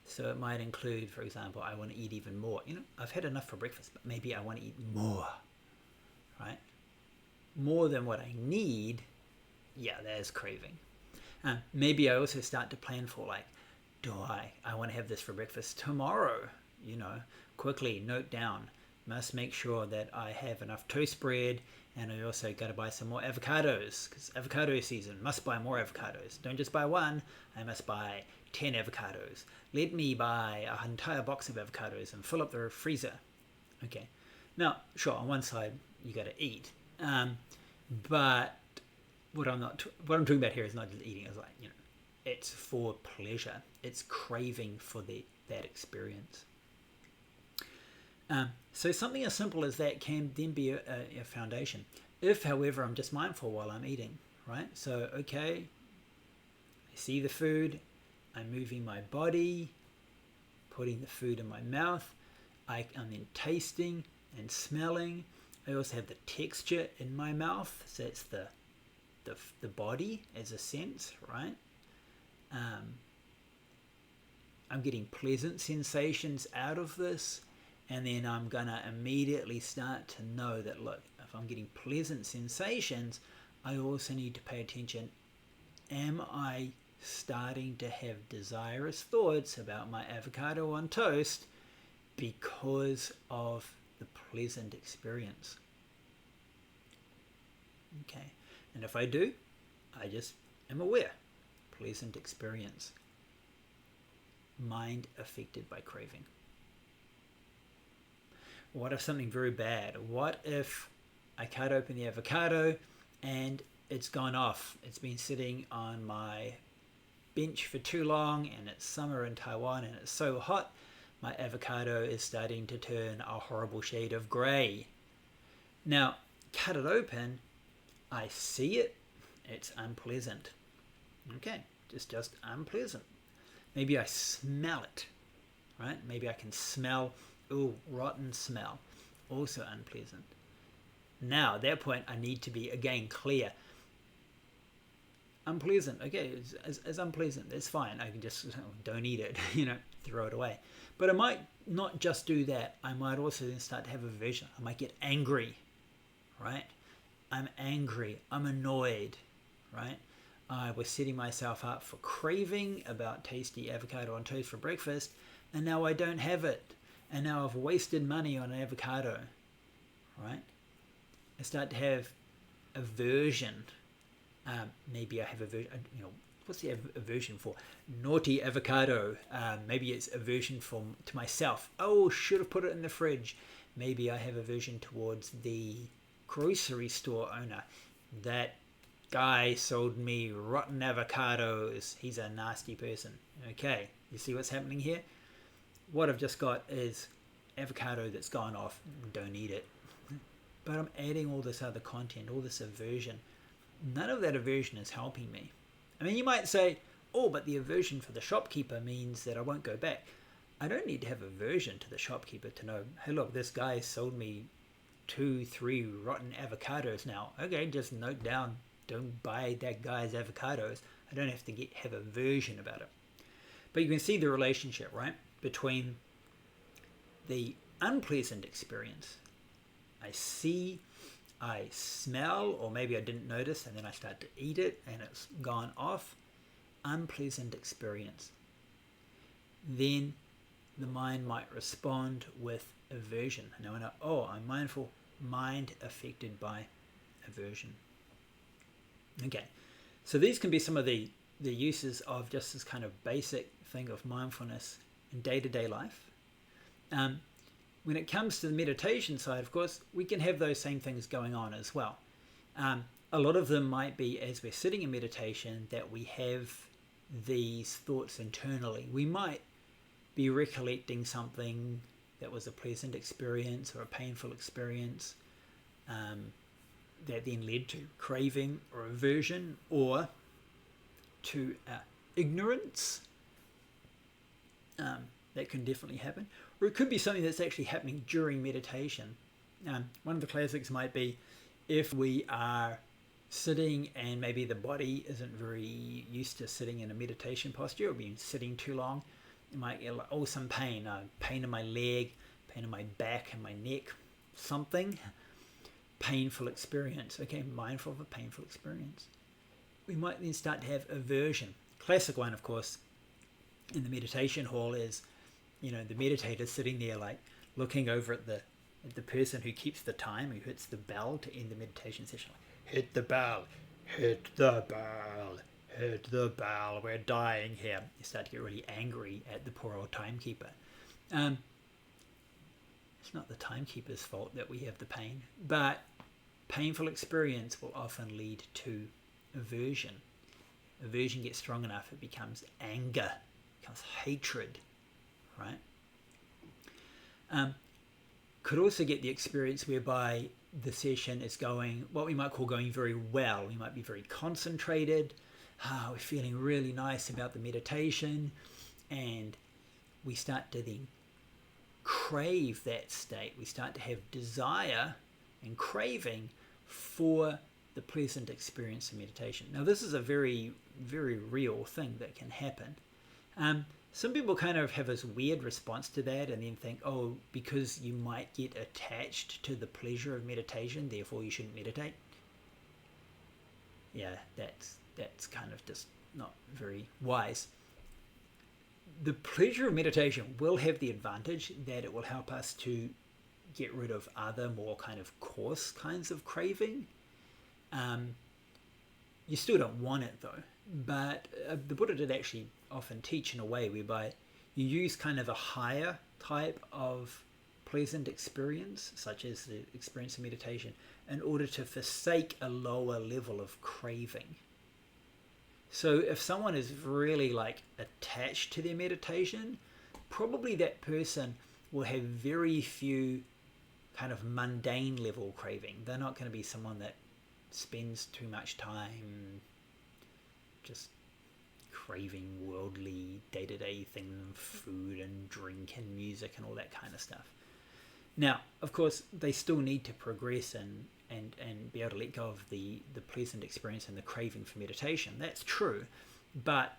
So it might include, for example, I want to eat even more. You know, I've had enough for breakfast, but maybe I want to eat more, right? More than what I need. Yeah, there's craving. Maybe I also start to plan for, like, I want to have this for breakfast tomorrow, you know. Quickly note down, must make sure that I have enough toast bread, and I also got to buy some more avocados, because avocado season, must buy more avocados. Don't just buy one, I must buy 10 avocados. Let me buy an entire box of avocados and fill up the freezer. Okay, now sure, on one side you got to eat, but what I'm talking about here is not just eating. It's like, you know, it's for pleasure, it's craving for that experience. So something as simple as that can then be a foundation. If, however, I'm just mindful while I'm eating, right? So, okay, I see the food, I'm moving my body, putting the food in my mouth, I'm then tasting and smelling. I also have the texture in my mouth, so it's the body as a sense, right? I'm getting pleasant sensations out of this. And then I'm going to immediately start to know that, look, if I'm getting pleasant sensations, I also need to pay attention. Am I starting to have desirous thoughts about my avocado on toast because of the pleasant experience? Okay. And if I do, I just am aware. Pleasant experience. Mind affected by craving. What if something very bad? What if I cut open the avocado and it's gone off? It's been sitting on my bench for too long, and it's summer in Taiwan and it's so hot, my avocado is starting to turn a horrible shade of grey. Now, cut it open, I see it, it's unpleasant. Okay, it's just unpleasant. Maybe I smell it, right? Maybe I can smell, ooh, rotten smell, also unpleasant. Now, at that point, I need to be, again, clear. Unpleasant, okay, it's unpleasant, that's fine. I can just, don't eat it, throw it away. But I might not just do that. I might also then start to have aversion. I might get angry, right? I'm angry, I'm annoyed, right? I was setting myself up for craving about tasty avocado on toast for breakfast, and now I don't have it. And now I've wasted money on an avocado, right? I start to have aversion. Maybe I have aversion, what's the aversion for? Naughty avocado. Maybe it's aversion to myself. Oh, should have put it in the fridge. Maybe I have aversion towards the grocery store owner. That guy sold me rotten avocados. He's a nasty person. Okay, you see what's happening here? What I've just got is avocado that's gone off. Don't eat it. But I'm adding all this other content, all this aversion. None of that aversion is helping me. I mean, you might say, oh, but the aversion for the shopkeeper means that I won't go back. I don't need to have aversion to the shopkeeper to know, hey, look, this guy sold me 2-3 rotten avocados now. Okay, just note down, don't buy that guy's avocados. I don't have to have aversion about it. But you can see the relationship, right, between the unpleasant experience. I see, I smell, or maybe I didn't notice, and then I start to eat it, and it's gone off. Unpleasant experience. Then the mind might respond with aversion. Now I know, oh, I'm mindful, mind affected by aversion. Okay, so these can be some of the uses of just this kind of basic thing of mindfulness in day-to-day life. When it comes to the meditation side, of course, we can have those same things going on as well. A lot of them might be as we're sitting in meditation that we have these thoughts internally. We might be recollecting something that was a pleasant experience or a painful experience that then led to craving or aversion or to ignorance. That can definitely happen. Or it could be something that's actually happening during meditation. One of the classics might be if we are sitting and maybe the body isn't very used to sitting in a meditation posture or being sitting too long. You might get some pain, pain in my leg, pain in my back and my neck, something. Painful experience. Okay, mindful of a painful experience. We might then start to have aversion. Classic one, of course, in the meditation hall is, the meditator sitting there like looking over at the person who keeps the time, who hits the bell to end the meditation session. Like, hit the bell, hit the bell, hit the bell, we're dying here. You start to get really angry at the poor old timekeeper. It's not the timekeeper's fault that we have the pain, but painful experience will often lead to aversion. Aversion gets strong enough, it becomes anger, becomes hatred, right? Could also get the experience whereby the session is going, what we might call going very well. We might be very concentrated. We're feeling really nice about the meditation, and we start to then crave that state. We start to have desire and craving for the pleasant experience of meditation. Now, this is a very, very real thing that can happen. Some people kind of have this weird response to that and then think, oh, because you might get attached to the pleasure of meditation, therefore you shouldn't meditate. Yeah, that's kind of just not very wise. The pleasure of meditation will have the advantage that it will help us to get rid of other more kind of coarse kinds of craving. You still don't want it though, but the Buddha did actually often teach in a way whereby you use kind of a higher type of pleasant experience, such as the experience of meditation, in order to forsake a lower level of craving. So if someone is really like attached to their meditation, probably that person will have very few kind of mundane level craving. They're not going to be someone that spends too much time just craving worldly day-to-day things, food and drink and music and all that kind of stuff. Now, of course, they still need to progress and be able to let go of the pleasant experience and the craving for meditation. That's true, but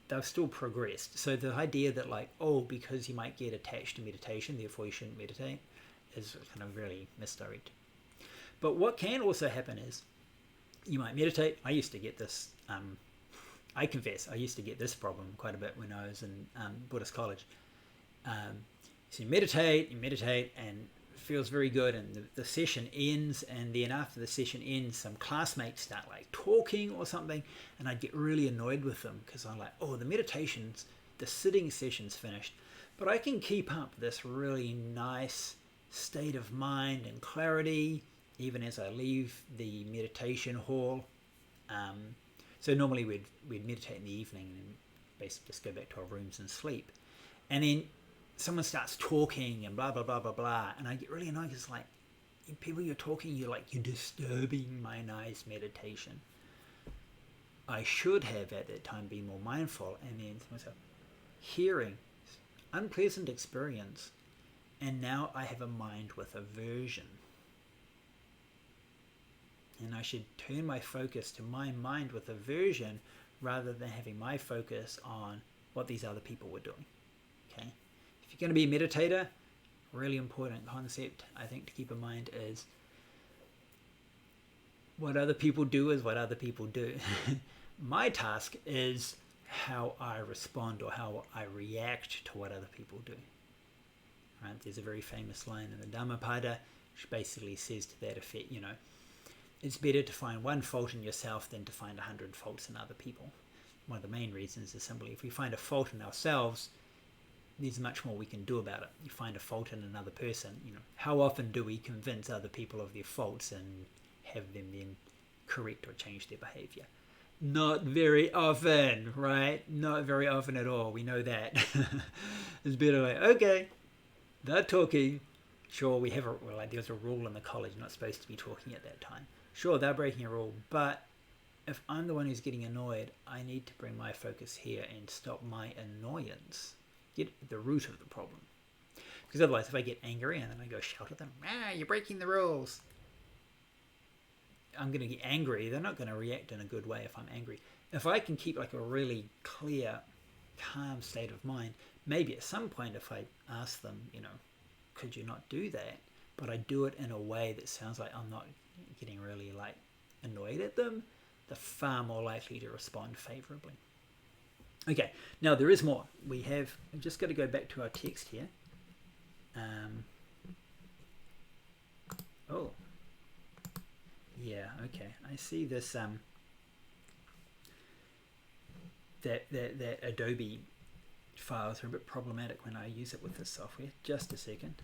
they've still progressed. So the idea that like, oh, because you might get attached to meditation, therefore you shouldn't meditate, is kind of really misdirected. But what can also happen is you might meditate. I used to get this, I confess, I used to get this problem quite a bit when I was in Buddhist college. So you meditate, and it feels very good, and the session ends, and then after the session ends, some classmates start like talking or something, and I'd get really annoyed with them because I'm like, oh, the sitting session's finished, but I can keep up this really nice state of mind and clarity even as I leave the meditation hall. So normally we'd meditate in the evening and basically just go back to our rooms and sleep, and then someone starts talking and blah blah blah blah blah, and I get really annoyed because like, people you're talking, you're disturbing my nice meditation. I should have at that time been more mindful, and then myself hearing unpleasant experience, and now I have a mind with aversion, and I should turn my focus to my mind with aversion rather than having my focus on what these other people were doing. Okay. If you're going to be a meditator, really important concept I think to keep in mind is what other people do is what other people do. My task is how I respond or how I react to what other people do. Right? There's a very famous line in the ānāpāna which basically says to that effect, it's better to find one fault in yourself than to find 100 faults in other people. One of the main reasons is simply if we find a fault in ourselves, there's much more we can do about it. You find a fault in another person, how often do we convince other people of their faults and have them then correct or change their behavior? Not very often, right? Not very often at all. We know that. It's better like, okay, they're talking. Sure, there's a rule in the college, you're not supposed to be talking at that time. Sure, they're breaking a rule, but if I'm the one who's getting annoyed, I need to bring my focus here and stop my annoyance. Get at the root of the problem. Because otherwise, if I get angry and then I go shout at them, you're breaking the rules, I'm going to get angry. They're not going to react in a good way if I'm angry. If I can keep like a really clear, calm state of mind, maybe at some point if I ask them, could you not do that? But I do it in a way that sounds like I'm not getting really like annoyed at them, they're far more likely to respond favorably. Okay, now there is more. I've just got to go back to our text here. Oh, yeah, okay. I see this, that Adobe files are a bit problematic when I use it with this software. Just a second.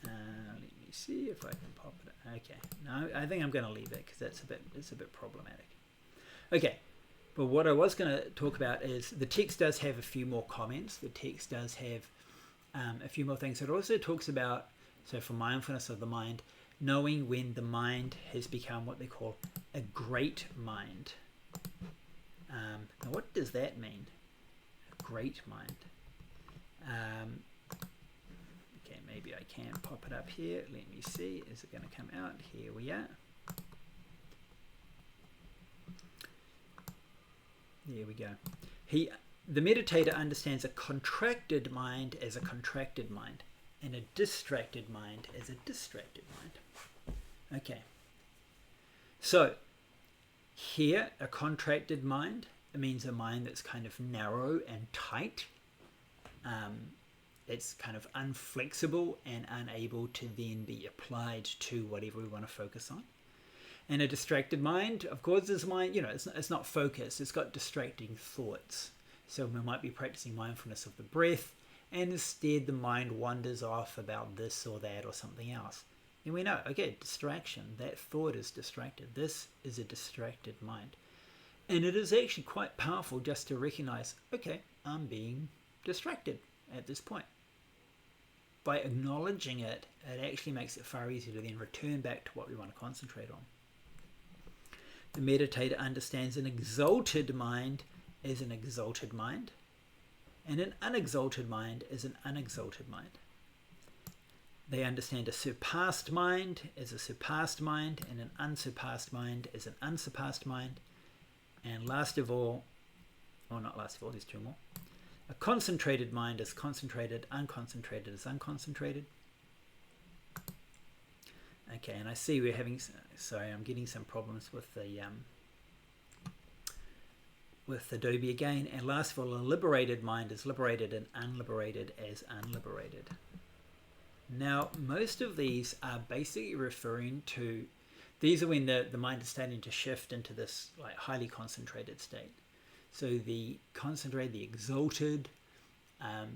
Let me see if I can pop it. Okay, no, I think I'm going to leave it because it's a bit problematic. Okay. But what I was going to talk about is the text does have a few more comments. The text does have a few more things. It also talks about, so for mindfulness of the mind, knowing when the mind has become what they call a great mind. Now what does that mean? A great mind. Okay, maybe I can pop it up here. Let me see. Is it going to come out? Here we are. There we go. The meditator understands a contracted mind as a contracted mind, and a distracted mind as a distracted mind. Okay. So here, a contracted mind, it means a mind that's kind of narrow and tight. It's kind of unflexible and unable to then be applied to whatever we want to focus on. And a distracted mind, of course, is mind, it's not focused. It's got distracting thoughts. So we might be practicing mindfulness of the breath, and instead the mind wanders off about this or that or something else. And we know, okay, distraction, that thought is distracted. This is a distracted mind. And it is actually quite powerful just to recognize, okay, I'm being distracted at this point. by acknowledging it, it actually makes it far easier to then return back to what we want to concentrate on. The meditator understands an exalted mind as an exalted mind, and an unexalted mind as an unexalted mind. They understand a surpassed mind as a surpassed mind, and an unsurpassed mind as an unsurpassed mind. And last of all, or not last of all, there's two more. A concentrated mind is concentrated, unconcentrated is unconcentrated. Okay, and I see we're having, sorry, I'm getting some problems with Adobe again. And last of all, a liberated mind is liberated and unliberated as unliberated. Now, most of these are basically referring to, these are when the mind is starting to shift into this like highly concentrated state. So the concentrated, the exalted,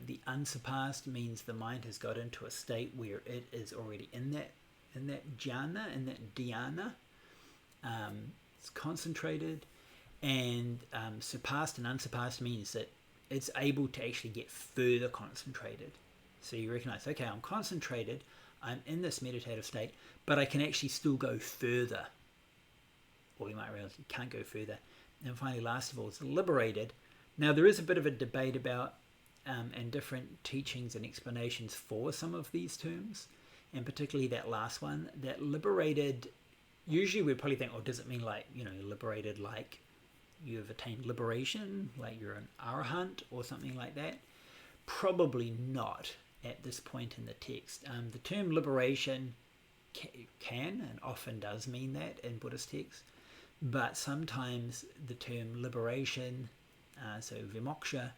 the unsurpassed means the mind has got into a state where it is already in that jhana, in that dhyana. It's concentrated, and surpassed and unsurpassed means that it's able to actually get further concentrated. So you recognize, okay, I'm concentrated, I'm in this meditative state, but I can actually still go further. Or you might realize you can't go further. And finally, last of all, is liberated. Now, there is a bit of a debate about and different teachings and explanations for some of these terms, and particularly that last one, that liberated, usually we probably think, oh, does it mean like, liberated like you have attained liberation, like you're an arahant or something like that? Probably not at this point in the text. The term liberation can and often does mean that in Buddhist texts, but sometimes the term liberation, so vimoksha,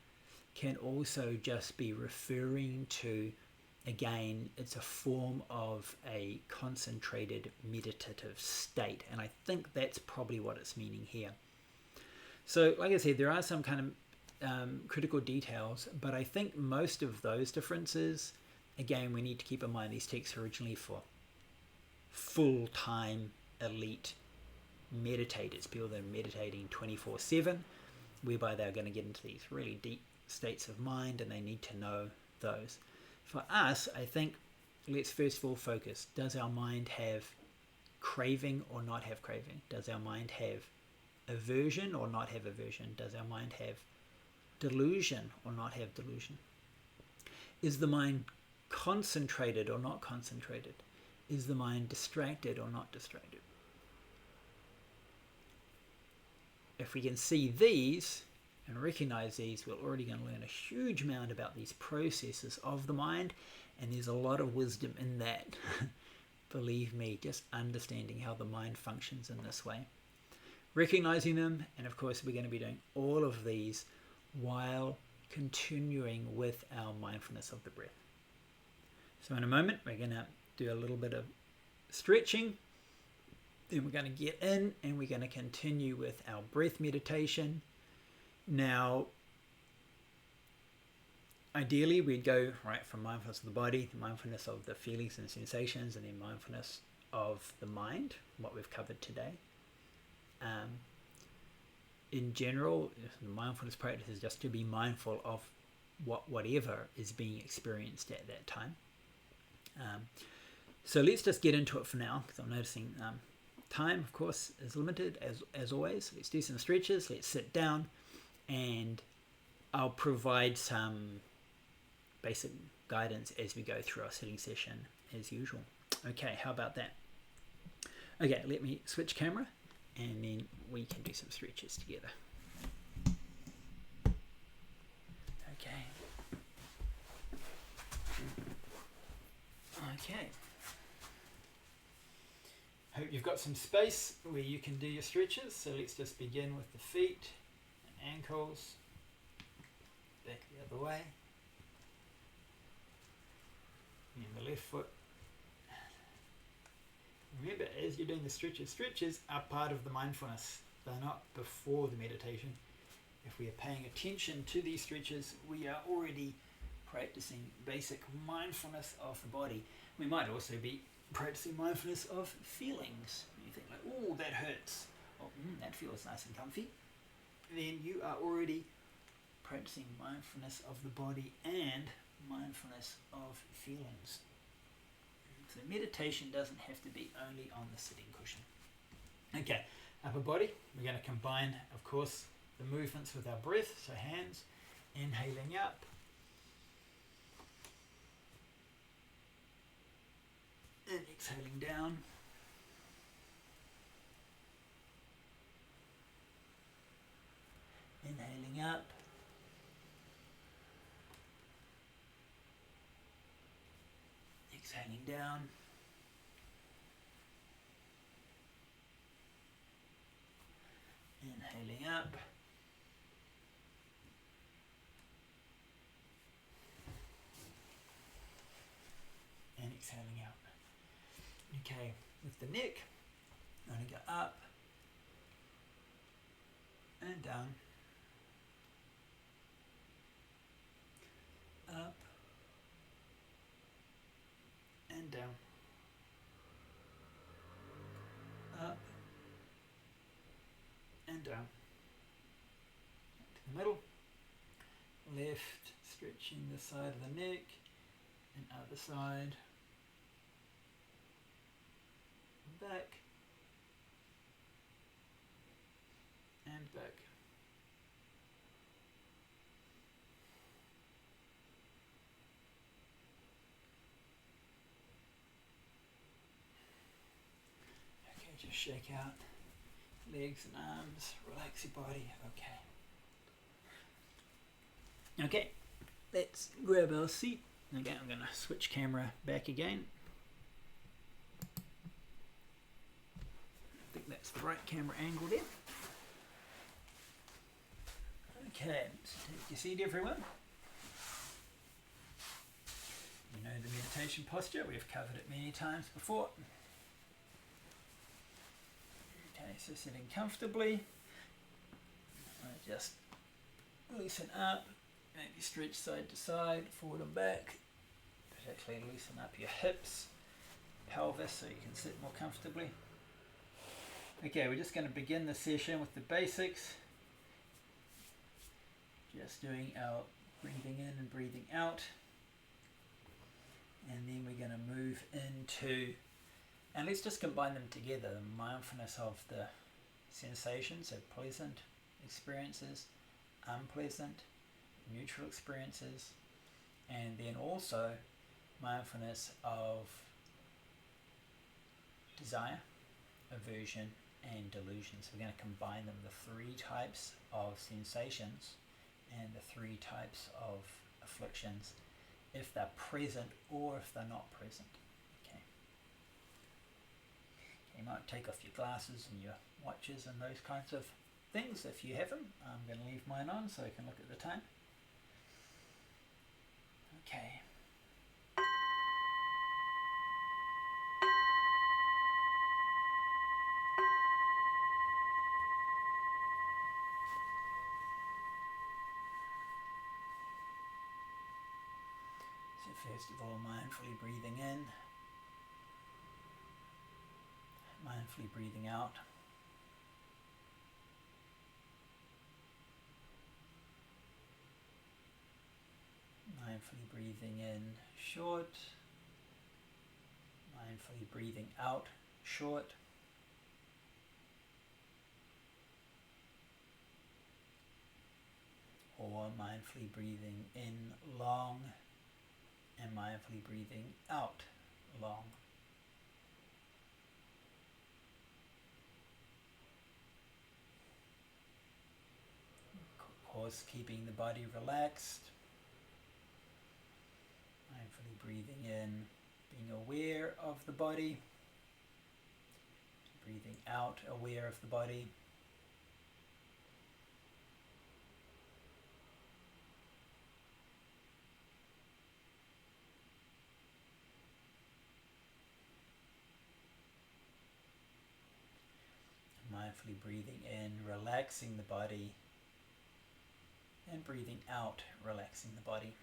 can also just be referring to, again, it's a form of a concentrated meditative state, and I think that's probably what it's meaning here. So like I said, there are some kind of critical details, but I think most of those differences, again, we need to keep in mind these texts are originally for full-time elite meditators, people that are meditating 24/7, whereby they're going to get into these really deep states of mind and they need to know those. For us, I think, let's first of all focus. Does our mind have craving or not have craving? Does our mind have aversion or not have aversion? Does our mind have delusion or not have delusion? Is the mind concentrated or not concentrated? Is the mind distracted or not distracted? If we can see these and recognize these, we're already going to learn a huge amount about these processes of the mind, and there's a lot of wisdom in that. Believe me, just understanding how the mind functions in this way. Recognizing them, and of course we're going to be doing all of these while continuing with our mindfulness of the breath. So in a moment we're going to do a little bit of stretching, then we're going to get in and we're going to continue with our breath meditation. Now, ideally we'd go right from mindfulness of the body to mindfulness of the feelings and sensations, and then mindfulness of the mind, what we've covered today. In general, the mindfulness practice is just to be mindful of whatever is being experienced at that time. So let's just get into it for now, because I'm noticing time, of course, is limited as always. Let's do some stretches. Let's sit down, and I'll provide some basic guidance as we go through our sitting session as usual. Okay, how about that? Okay, let me switch camera, and then we can do some stretches together. Okay. Okay. Hope you've got some space where you can do your stretches. So let's just begin with the feet and ankles, back the other way, and the left foot. Remember, as you're doing the stretches are part of the mindfulness. They're not before the meditation. If we are paying attention to these stretches, we are already practicing basic mindfulness of the body. We might also be practicing mindfulness of feelings. You think like, oh, that hurts. Oh, that feels nice and comfy. Then you are already practicing mindfulness of the body and mindfulness of feelings. So meditation doesn't have to be only on the sitting cushion. Okay, upper body, we're going to combine, of course, the movements with our breath. So hands, inhaling up, and exhaling down. Inhaling up, exhaling down. Inhaling up, and exhaling out. Okay, with the neck, I'm going to go up and down, up and down, up and down. To the middle, left, stretching the side of the neck, and other side, back and back. Okay, just shake out legs and arms, relax your body. Okay, let's grab our seat. Okay, I'm going to switch camera back again. I think that's the right camera angle there. Okay, so take your seat, everyone. You know the meditation posture, we've covered it many times before. Okay, so sitting comfortably. Just loosen up, maybe stretch side to side, forward and back. Particularly loosen up your hips, pelvis, so you can sit more comfortably. Okay, we're just going to begin the session with the basics. Just doing our breathing in and breathing out. And then we're going to move into, and let's just combine them together, the mindfulness of the sensations, so pleasant experiences, unpleasant, neutral experiences, and then also mindfulness of desire, aversion, and delusion. So we're going to combine them, the three types of sensations and the three types of afflictions, if they're present or if they're not present. Okay. You might take off your glasses and your watches and those kinds of things if you have them. I'm going to leave mine on so I can look at the time. Okay. So first of all, mindfully breathing in, mindfully breathing out. Mindfully breathing in short, mindfully breathing out short. Or mindfully breathing in long and mindfully breathing out long. Of course, keeping the body relaxed. Mindfully breathing in, being aware of the body. Breathing out, aware of the body. Mindfully breathing in, relaxing the body, and breathing out, relaxing the body.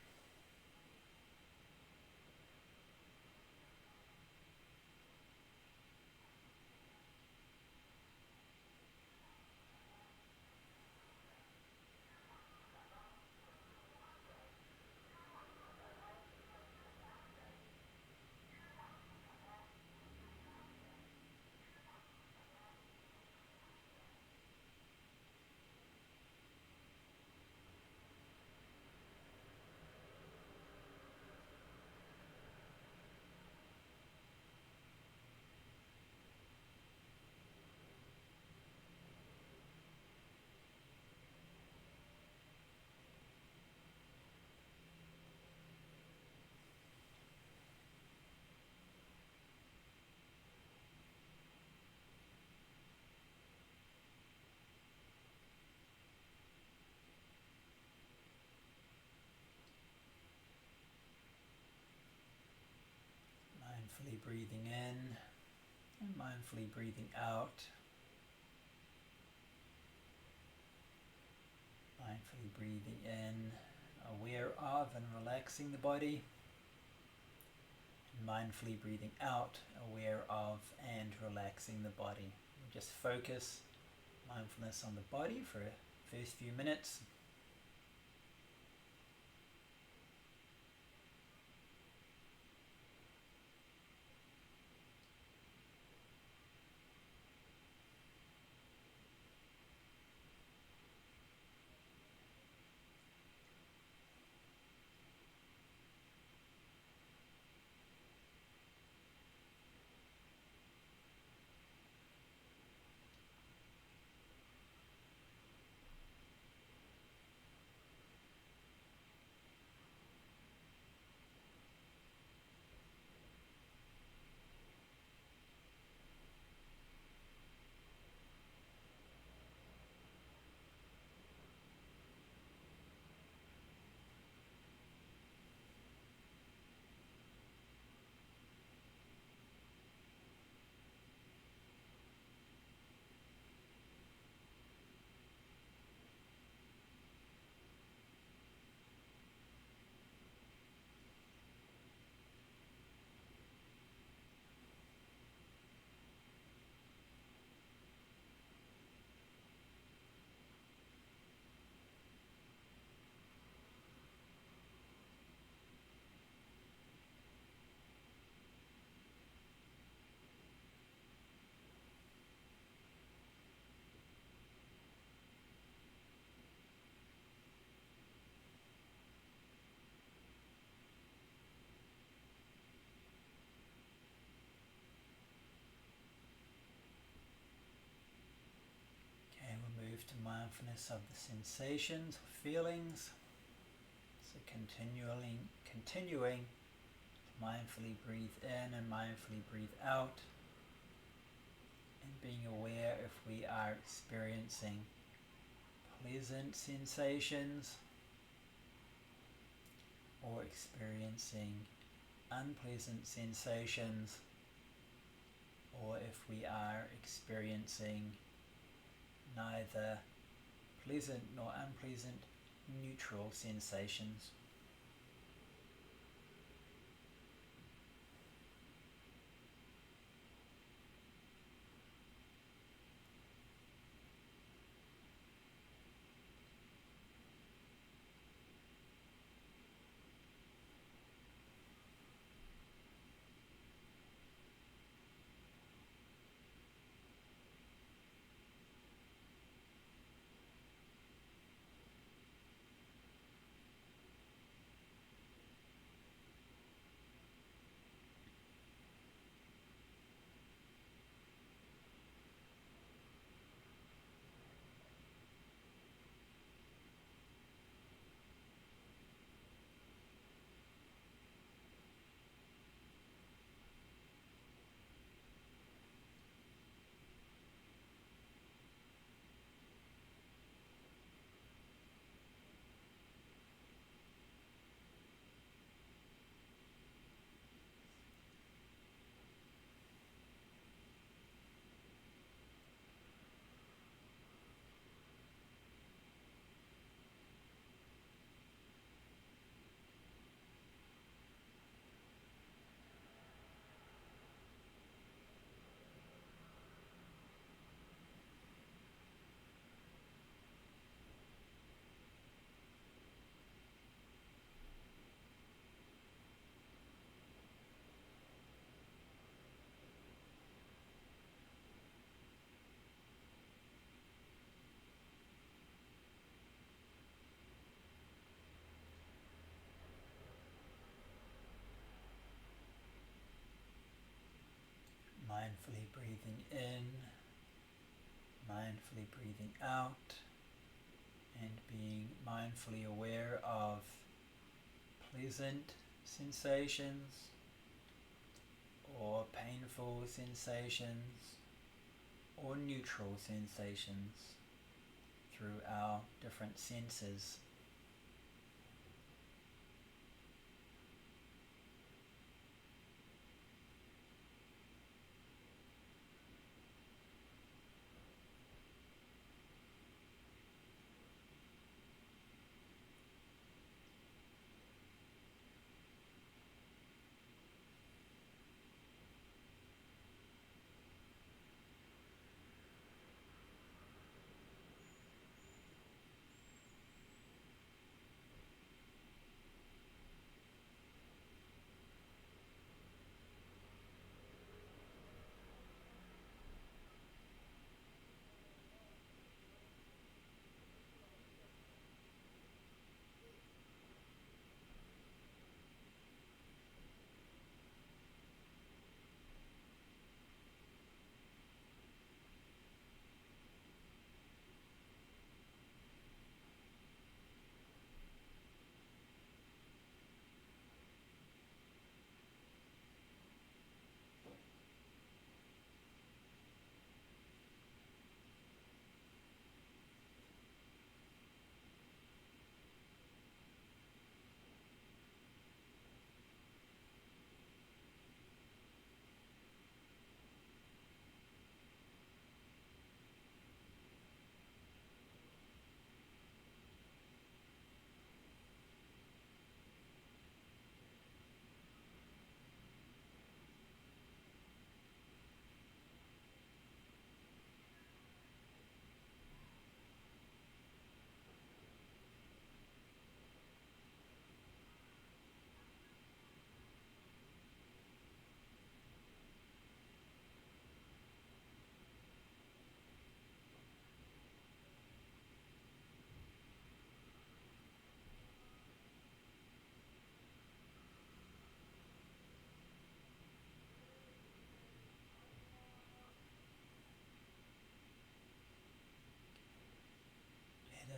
Mindfully breathing in and mindfully breathing out. Mindfully breathing in, aware of and relaxing the body. And mindfully breathing out, aware of and relaxing the body. Just focus mindfulness on the body for the first few minutes. Move to mindfulness of the sensations or feelings. So continuing to mindfully breathe in and mindfully breathe out, and being aware if we are experiencing pleasant sensations or experiencing unpleasant sensations, or if we are experiencing neither pleasant nor unpleasant, neutral sensations. Mindfully breathing in, mindfully breathing out, and being mindfully aware of pleasant sensations or painful sensations or neutral sensations through our different senses.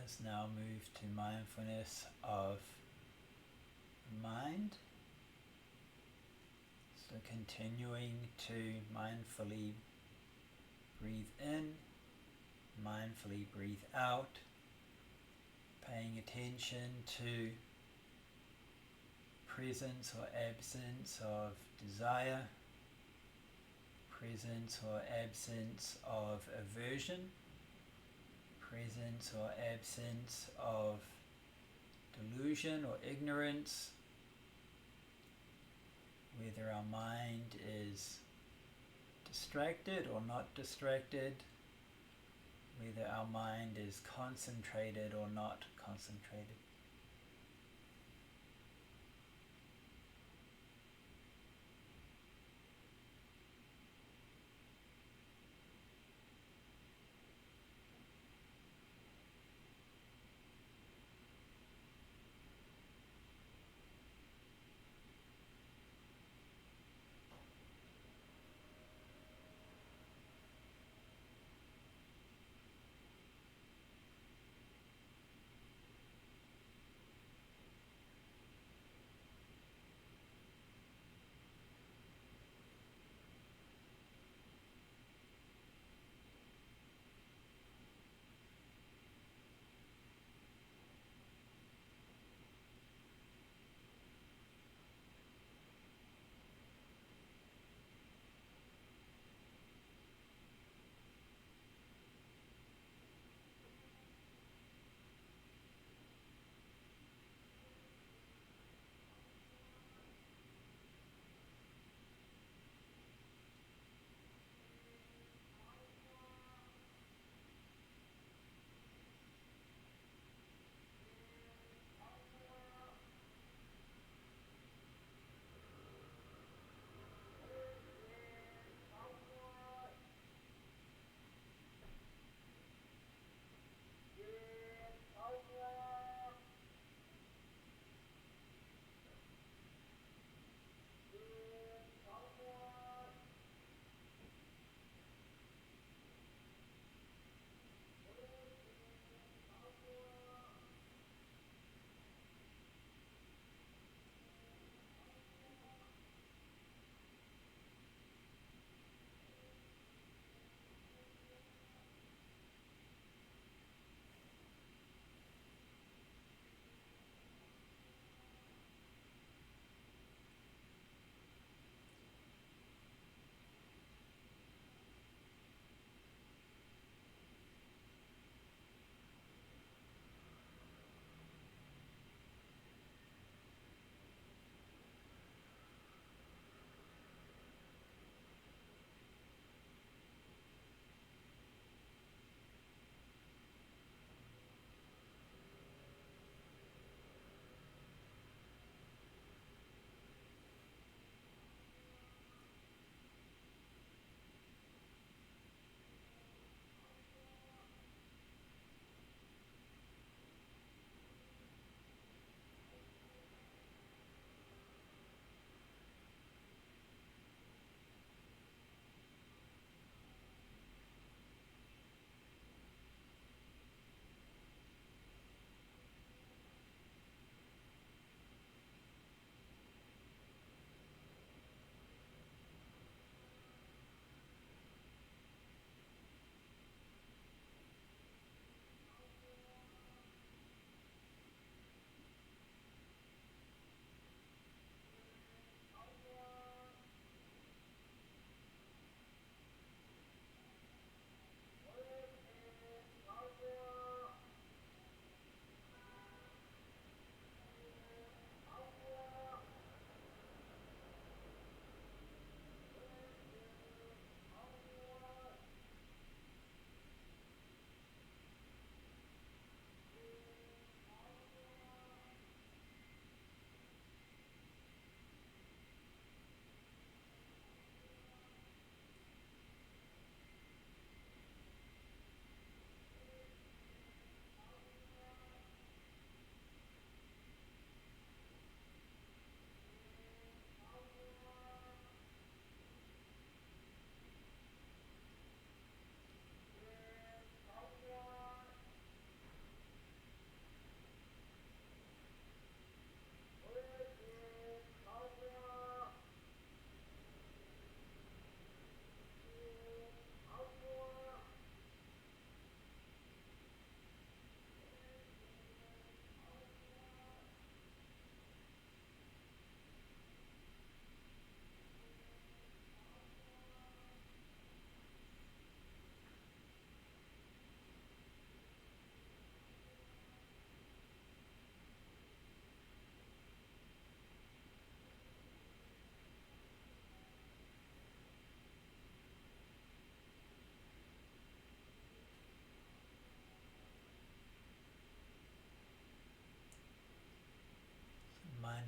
Let's now move to mindfulness of the mind. So continuing to mindfully breathe in, mindfully breathe out, paying attention to presence or absence of desire, presence or absence of aversion, presence or absence of delusion or ignorance, whether our mind is distracted or not distracted, whether our mind is concentrated or not concentrated.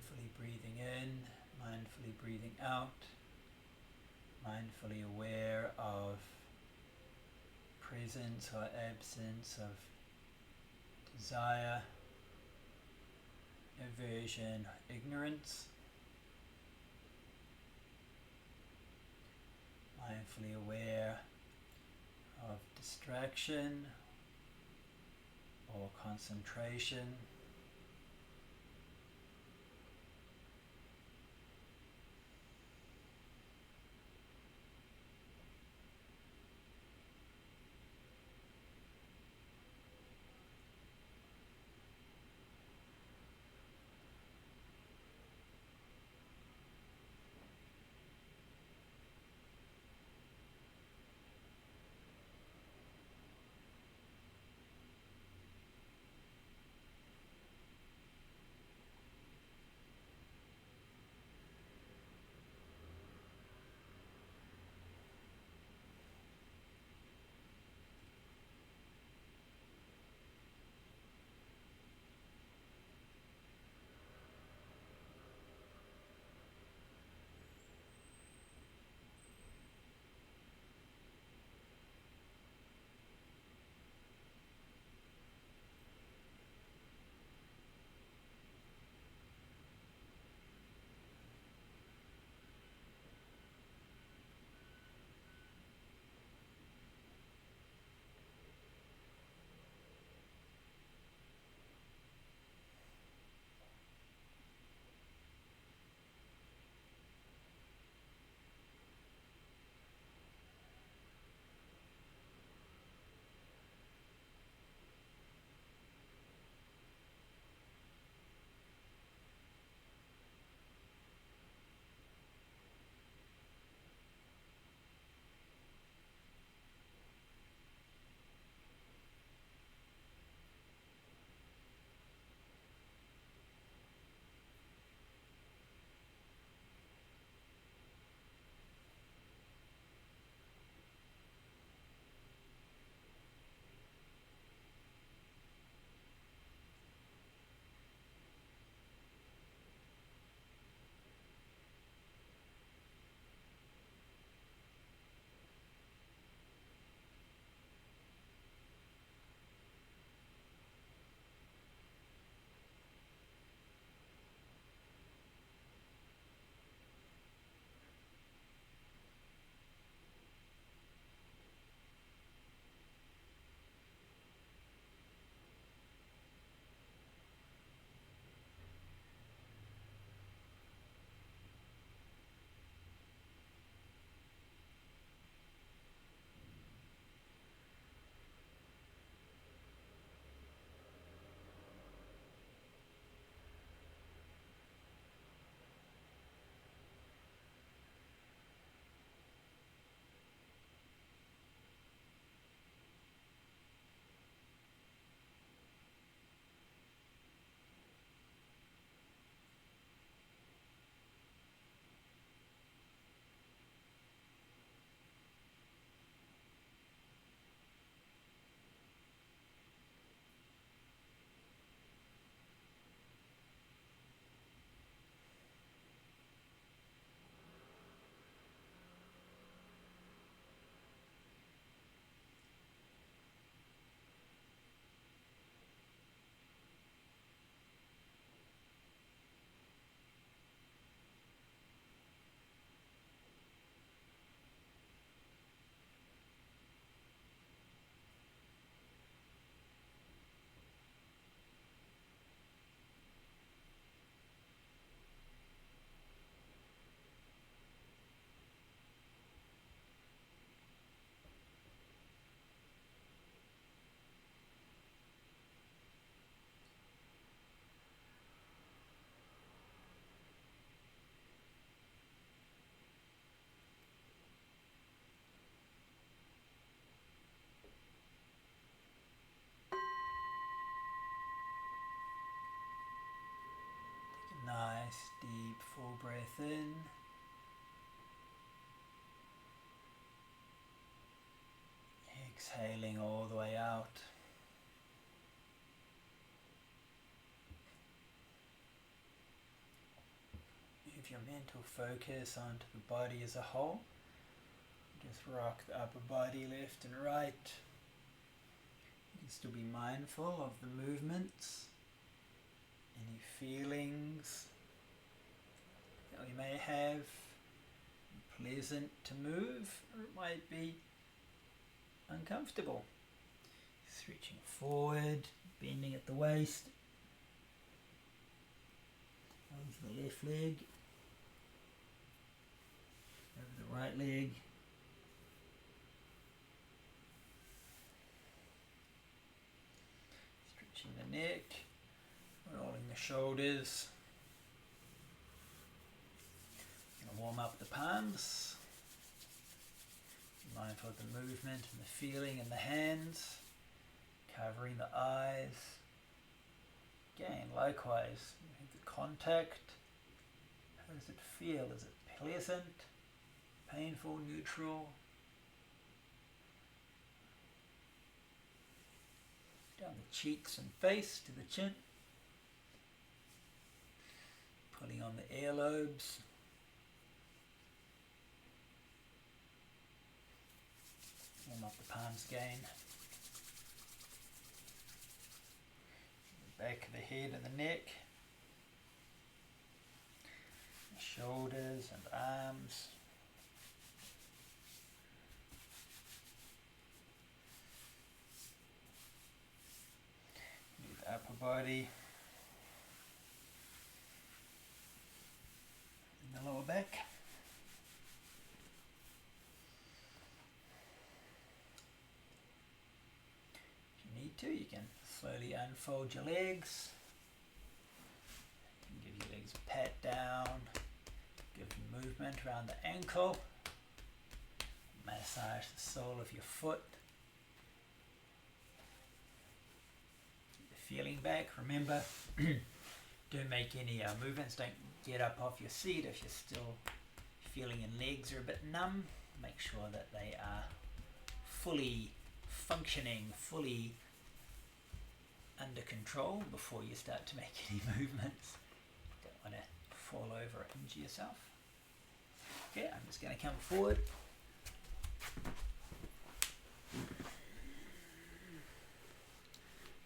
Mindfully breathing in, mindfully breathing out, mindfully aware of presence or absence of desire, aversion, ignorance. Mindfully aware of distraction or concentration. Nice deep full breath in. Exhaling all the way out. your mental focus onto the body as a whole. Just rock the upper body left and right. You can still be mindful of the movements, any feelings that we may have. Pleasant to move, or it might be uncomfortable. Stretching forward, bending at the waist. Over the left leg, over the right leg. Stretching the neck, rolling the shoulders. Gonna warm up the palms. Be mindful of the movement and the feeling in the hands, covering the eyes. Again, likewise, the contact. How does it feel? Is it pleasant, painful, neutral? Down the cheeks and face to the chin. Pulling on the earlobes. Warm up the palms again. Back of the head and the neck, the shoulders and arms, the upper body, and the lower back. If you need to, you can slowly unfold your legs. You can give your legs a pat down. Give movement around the ankle. Massage the sole of your foot. Get the feeling back. Remember, don't make any movements. Don't get up off your seat if you're still feeling your legs are a bit numb. Make sure that they are fully functioning, fully under control before you start to make any movements. Don't want to fall over or injure yourself. Okay, I'm just going to come forward.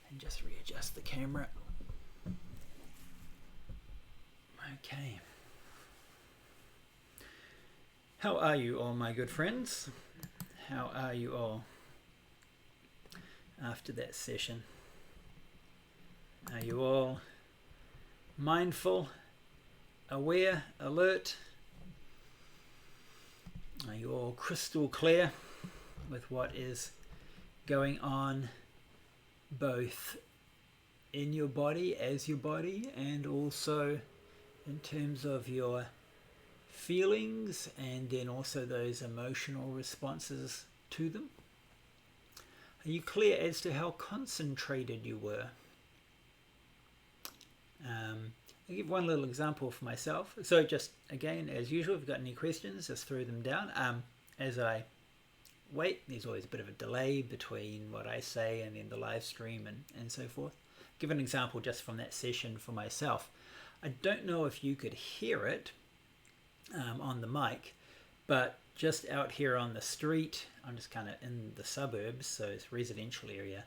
And just readjust the camera. Okay. How are you all, my good friends? How are you all after that session? Are you all mindful, aware, alert? Are you all crystal clear with what is going on both in your body as your body and also in terms of your feelings and then also those emotional responses to them? Are you clear as to how concentrated you were? I'll give one little example for myself. So just again, as usual, if you've got any questions, just throw them down. As I wait, there's always a bit of a delay between what I say and then the live stream and so forth. Give an example just from that session for myself. I don't know if you could hear it on the mic, but just out here on the street, I'm just kind of in the suburbs, so it's a residential area.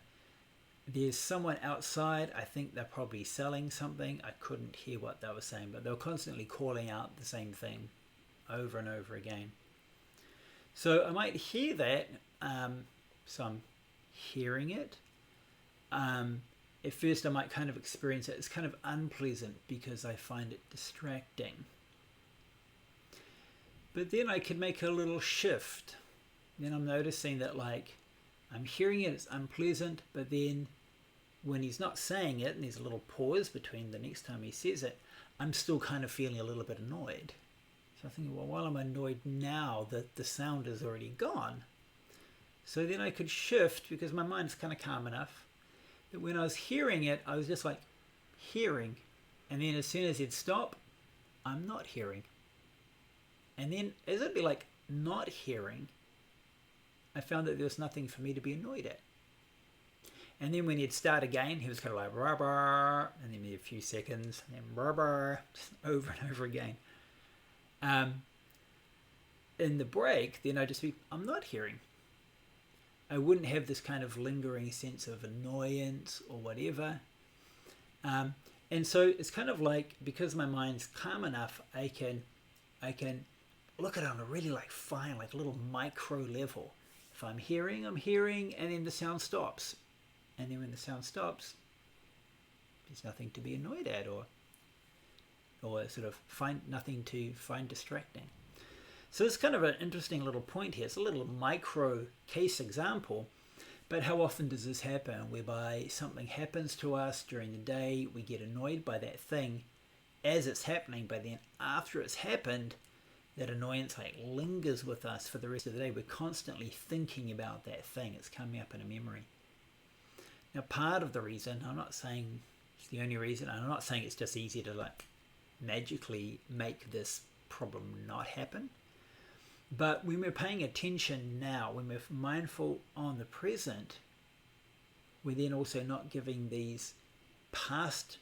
There's someone outside. I think they're probably selling something. I couldn't hear what they were saying, but they were constantly calling out the same thing over and over again. So I might hear that, so I'm hearing it. At first I might kind of experience it. It's kind of unpleasant because I find it distracting. But then I could make a little shift. Then I'm noticing that like I'm hearing it, it's unpleasant, but then when he's not saying it and there's a little pause between the next time he says it, I'm still kind of feeling a little bit annoyed. So I think, well, while I'm annoyed now that the sound is already gone. So then I could shift because my mind's kind of calm enough that when I was hearing it, I was just like hearing. And then as soon as he'd stop, I'm not hearing. And then as it'd be like not hearing, I found that there was nothing for me to be annoyed at. And then when he'd start again, he was kind of like, rah, rah, and then maybe a few seconds, and then rah, rah, just over and over again. In the break, then I just be, I'm not hearing. I wouldn't have this kind of lingering sense of annoyance or whatever. And so it's kind of like, because my mind's calm enough, I can look at it on a really like fine, like little micro level. If I'm hearing, and then the sound stops. And then when the sound stops, there's nothing to be annoyed at or sort of find nothing to find distracting. So it's kind of an interesting little point here. It's a little micro case example, but how often does this happen, whereby something happens to us during the day, we get annoyed by that thing as it's happening, but then after it's happened, that annoyance like lingers with us for the rest of the day. We're constantly thinking about that thing. It's coming up in a memory. Now, part of the reason, I'm not saying it's the only reason, and I'm not saying it's just easier to like magically make this problem not happen, but when we're paying attention now, when we're mindful on the present, we're then also not giving these past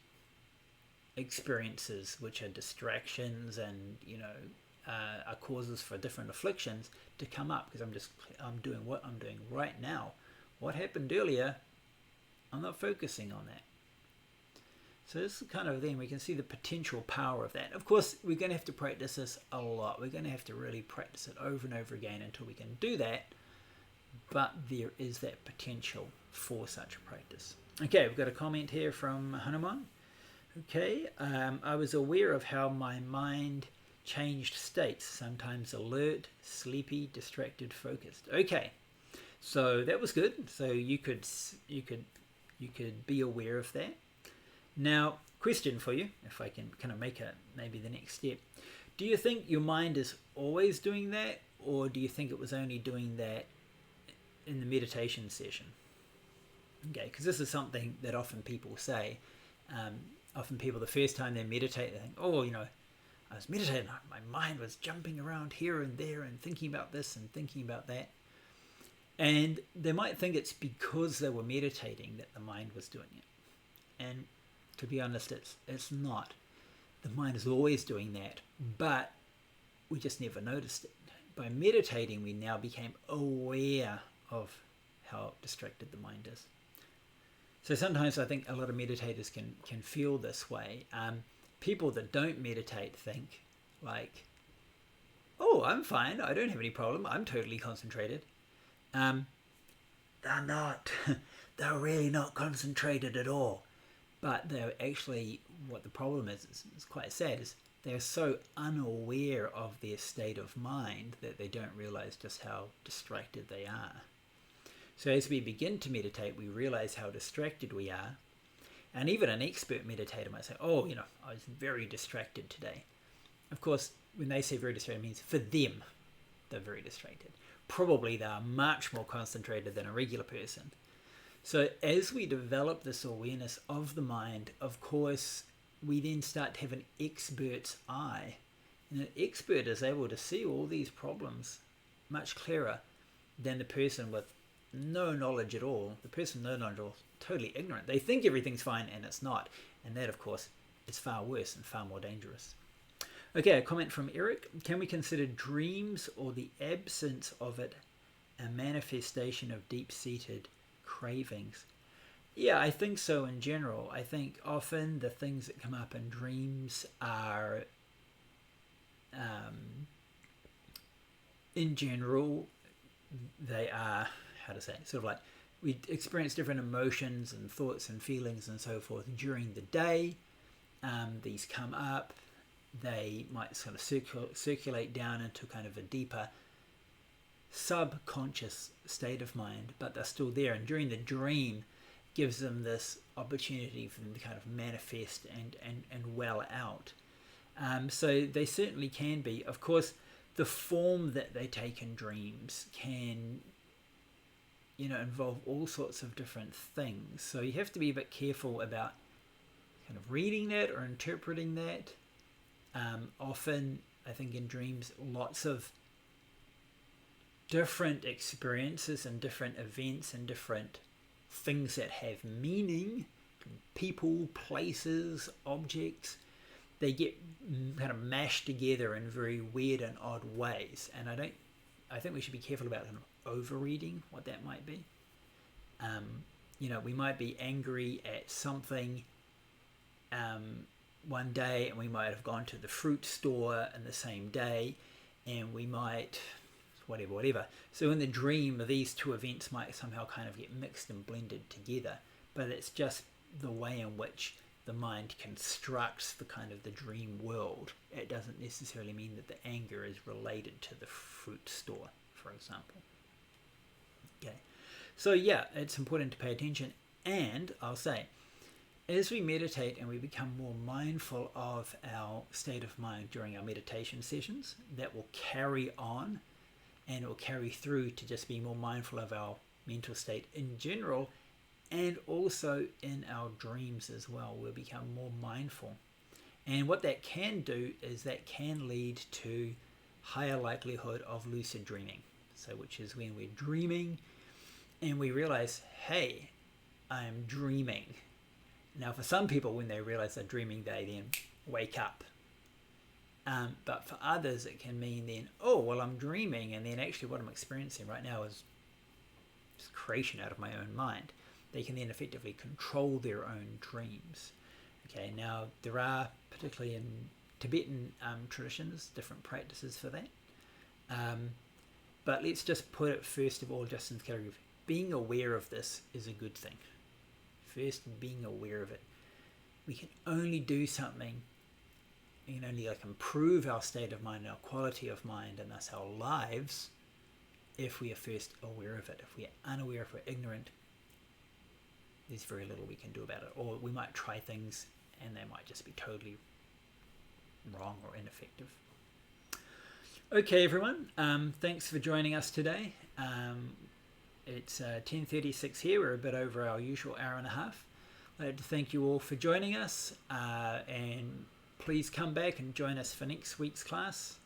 experiences, which are distractions and are causes for different afflictions, to come up, because I'm doing what I'm doing right now. What happened earlier, I'm not focusing on that. So this is kind of, then we can see the potential power of that. Of course, we're going to have to practice this a lot. We're going to have to really practice it over and over again until we can do that. But there is that potential for such a practice. Okay, we've got a comment here from Hanuman. Okay, I was aware of how my mind changed states, sometimes alert, sleepy, distracted, focused. Okay, so that was good. So you could be aware of that. Now, question for you, if I can kind of make maybe the next step. Do you think your mind is always doing that, or do you think it was only doing that in the meditation session? Okay, because this is something that often people say. Often people, the first time they meditate, they think, oh, I was meditating, my mind was jumping around here and there and thinking about this and thinking about that. And they might think it's because they were meditating that the mind was doing it. And to be honest, it's not. The mind is always doing that, but we just never noticed it. By meditating, we now became aware of how distracted the mind is. So sometimes I think a lot of meditators can feel this way. People that don't meditate think like, oh, I'm fine, I don't have any problem, I'm totally concentrated. They're not. They're really not concentrated at all. But they're actually, what the problem is quite sad, is they're so unaware of their state of mind that they don't realize just how distracted they are. So as we begin to meditate, we realize how distracted we are. And even an expert meditator might say, oh, I was very distracted today. Of course, when they say very distracted, it means for them, they're very distracted. Probably they are much more concentrated than a regular person. So as we develop this awareness of the mind, of course, we then start to have an expert's eye. And an expert is able to see all these problems much clearer than the person with no knowledge at all. The person with no knowledge at all is totally ignorant. They think everything's fine and it's not. And that, of course, is far worse and far more dangerous. Okay, a comment from Eric. Can we consider dreams or the absence of it a manifestation of deep-seated cravings? Yeah, I think so in general. I think often the things that come up in dreams are, in general, they are, sort of like we experience different emotions and thoughts and feelings and so forth during the day. These come up. They might sort of circulate down into kind of a deeper subconscious state of mind, but they're still there. And during the dream gives them this opportunity for them to kind of manifest and well out. So they certainly can be. Of course, the form that they take in dreams can involve all sorts of different things. So you have to be a bit careful about kind of reading that or interpreting that. Often, I think in dreams, lots of different experiences and different events and different things that have meaning, people, places, objects, they get kind of mashed together in very weird and odd ways. And I think we should be careful about kind of overreading what that might be. We might be angry at something one day, and we might have gone to the fruit store in the same day, and we might whatever. So in the dream, these two events might somehow kind of get mixed and blended together, but it's just the way in which the mind constructs the kind of the dream world. It doesn't necessarily mean that the anger is related to the fruit store, for example. Okay, so yeah, it's important to pay attention. And I'll say, as we meditate and we become more mindful of our state of mind during our meditation sessions, that will carry on, and it will carry through to just be more mindful of our mental state in general, and also in our dreams as well. We'll become more mindful. And what that can do is that can lead to higher likelihood of lucid dreaming. So which is when we're dreaming and we realize, hey, I'm dreaming. Now for some people, when they realize they're dreaming, they then wake up. But for others, it can mean then, oh, well, I'm dreaming, and then actually what I'm experiencing right now is just creation out of my own mind. They can then effectively control their own dreams. Okay, now there are, particularly in Tibetan traditions, different practices for that. But let's just put it first of all just in the category of being aware of this is a good thing. First, being aware of it. We can only do something, we can only improve our state of mind, our quality of mind, and thus our lives, if we are first aware of it. If we are unaware, if we're ignorant, there's very little we can do about it. Or we might try things and they might just be totally wrong or ineffective. Okay, everyone. Thanks for joining us today. It's 10:36 here. We're a bit over our usual hour and a half. I'd like to thank you all for joining us, and please come back and join us for next week's class.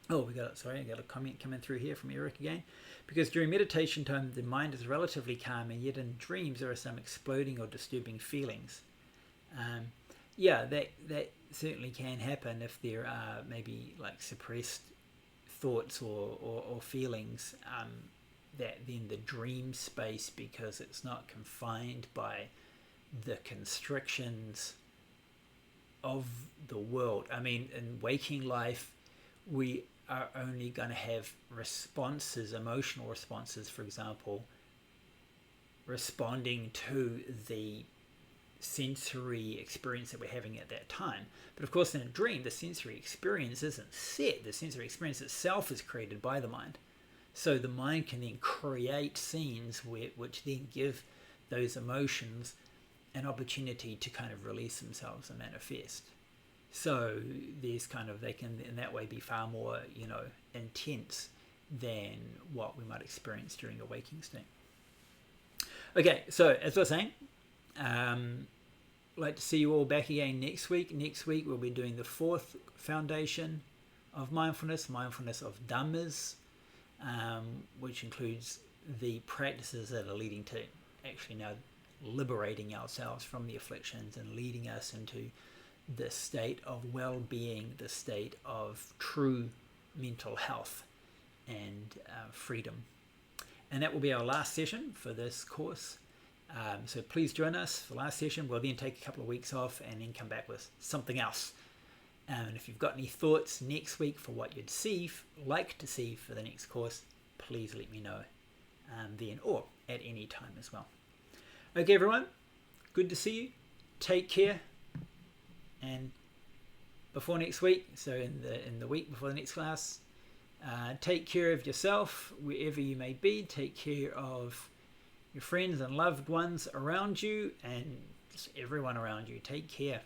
Oh, I got a comment coming through here from Eric again. Because during meditation time, the mind is relatively calm, and yet in dreams there are some exploding or disturbing feelings. Yeah, that certainly can happen if there are maybe suppressed thoughts or feelings. That then the dream space, because it's not confined by the constrictions of the world. I mean, in waking life, we are only going to have responses, emotional responses, for example, responding to the sensory experience that we're having at that time. But of course, in a dream, the sensory experience isn't set. The sensory experience itself is created by the mind. So the mind can then create scenes which then give those emotions an opportunity to kind of release themselves and manifest. So there's they can in that way be far more, intense than what we might experience during a waking state. Okay, so as I was saying, I'd like to see you all back again next week. Next week we'll be doing the fourth foundation of mindfulness of Dhammas, which includes the practices that are leading to actually now liberating ourselves from the afflictions and leading us into the state of well-being, the state of true mental health and freedom. And that will be our last session for this course. So please join us for the last session. We'll then take a couple of weeks off and then come back with something else. And if you've got any thoughts next week for what you'd like to see for the next course, please let me know then, or at any time as well. Okay, everyone, good to see you. Take care. And before next week, so in the week before the next class, take care of yourself wherever you may be. Take care of your friends and loved ones around you, and just everyone around you. Take care.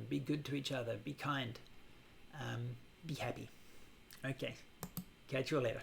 Be good to each other. Be kind. Be happy. Okay. Catch you later.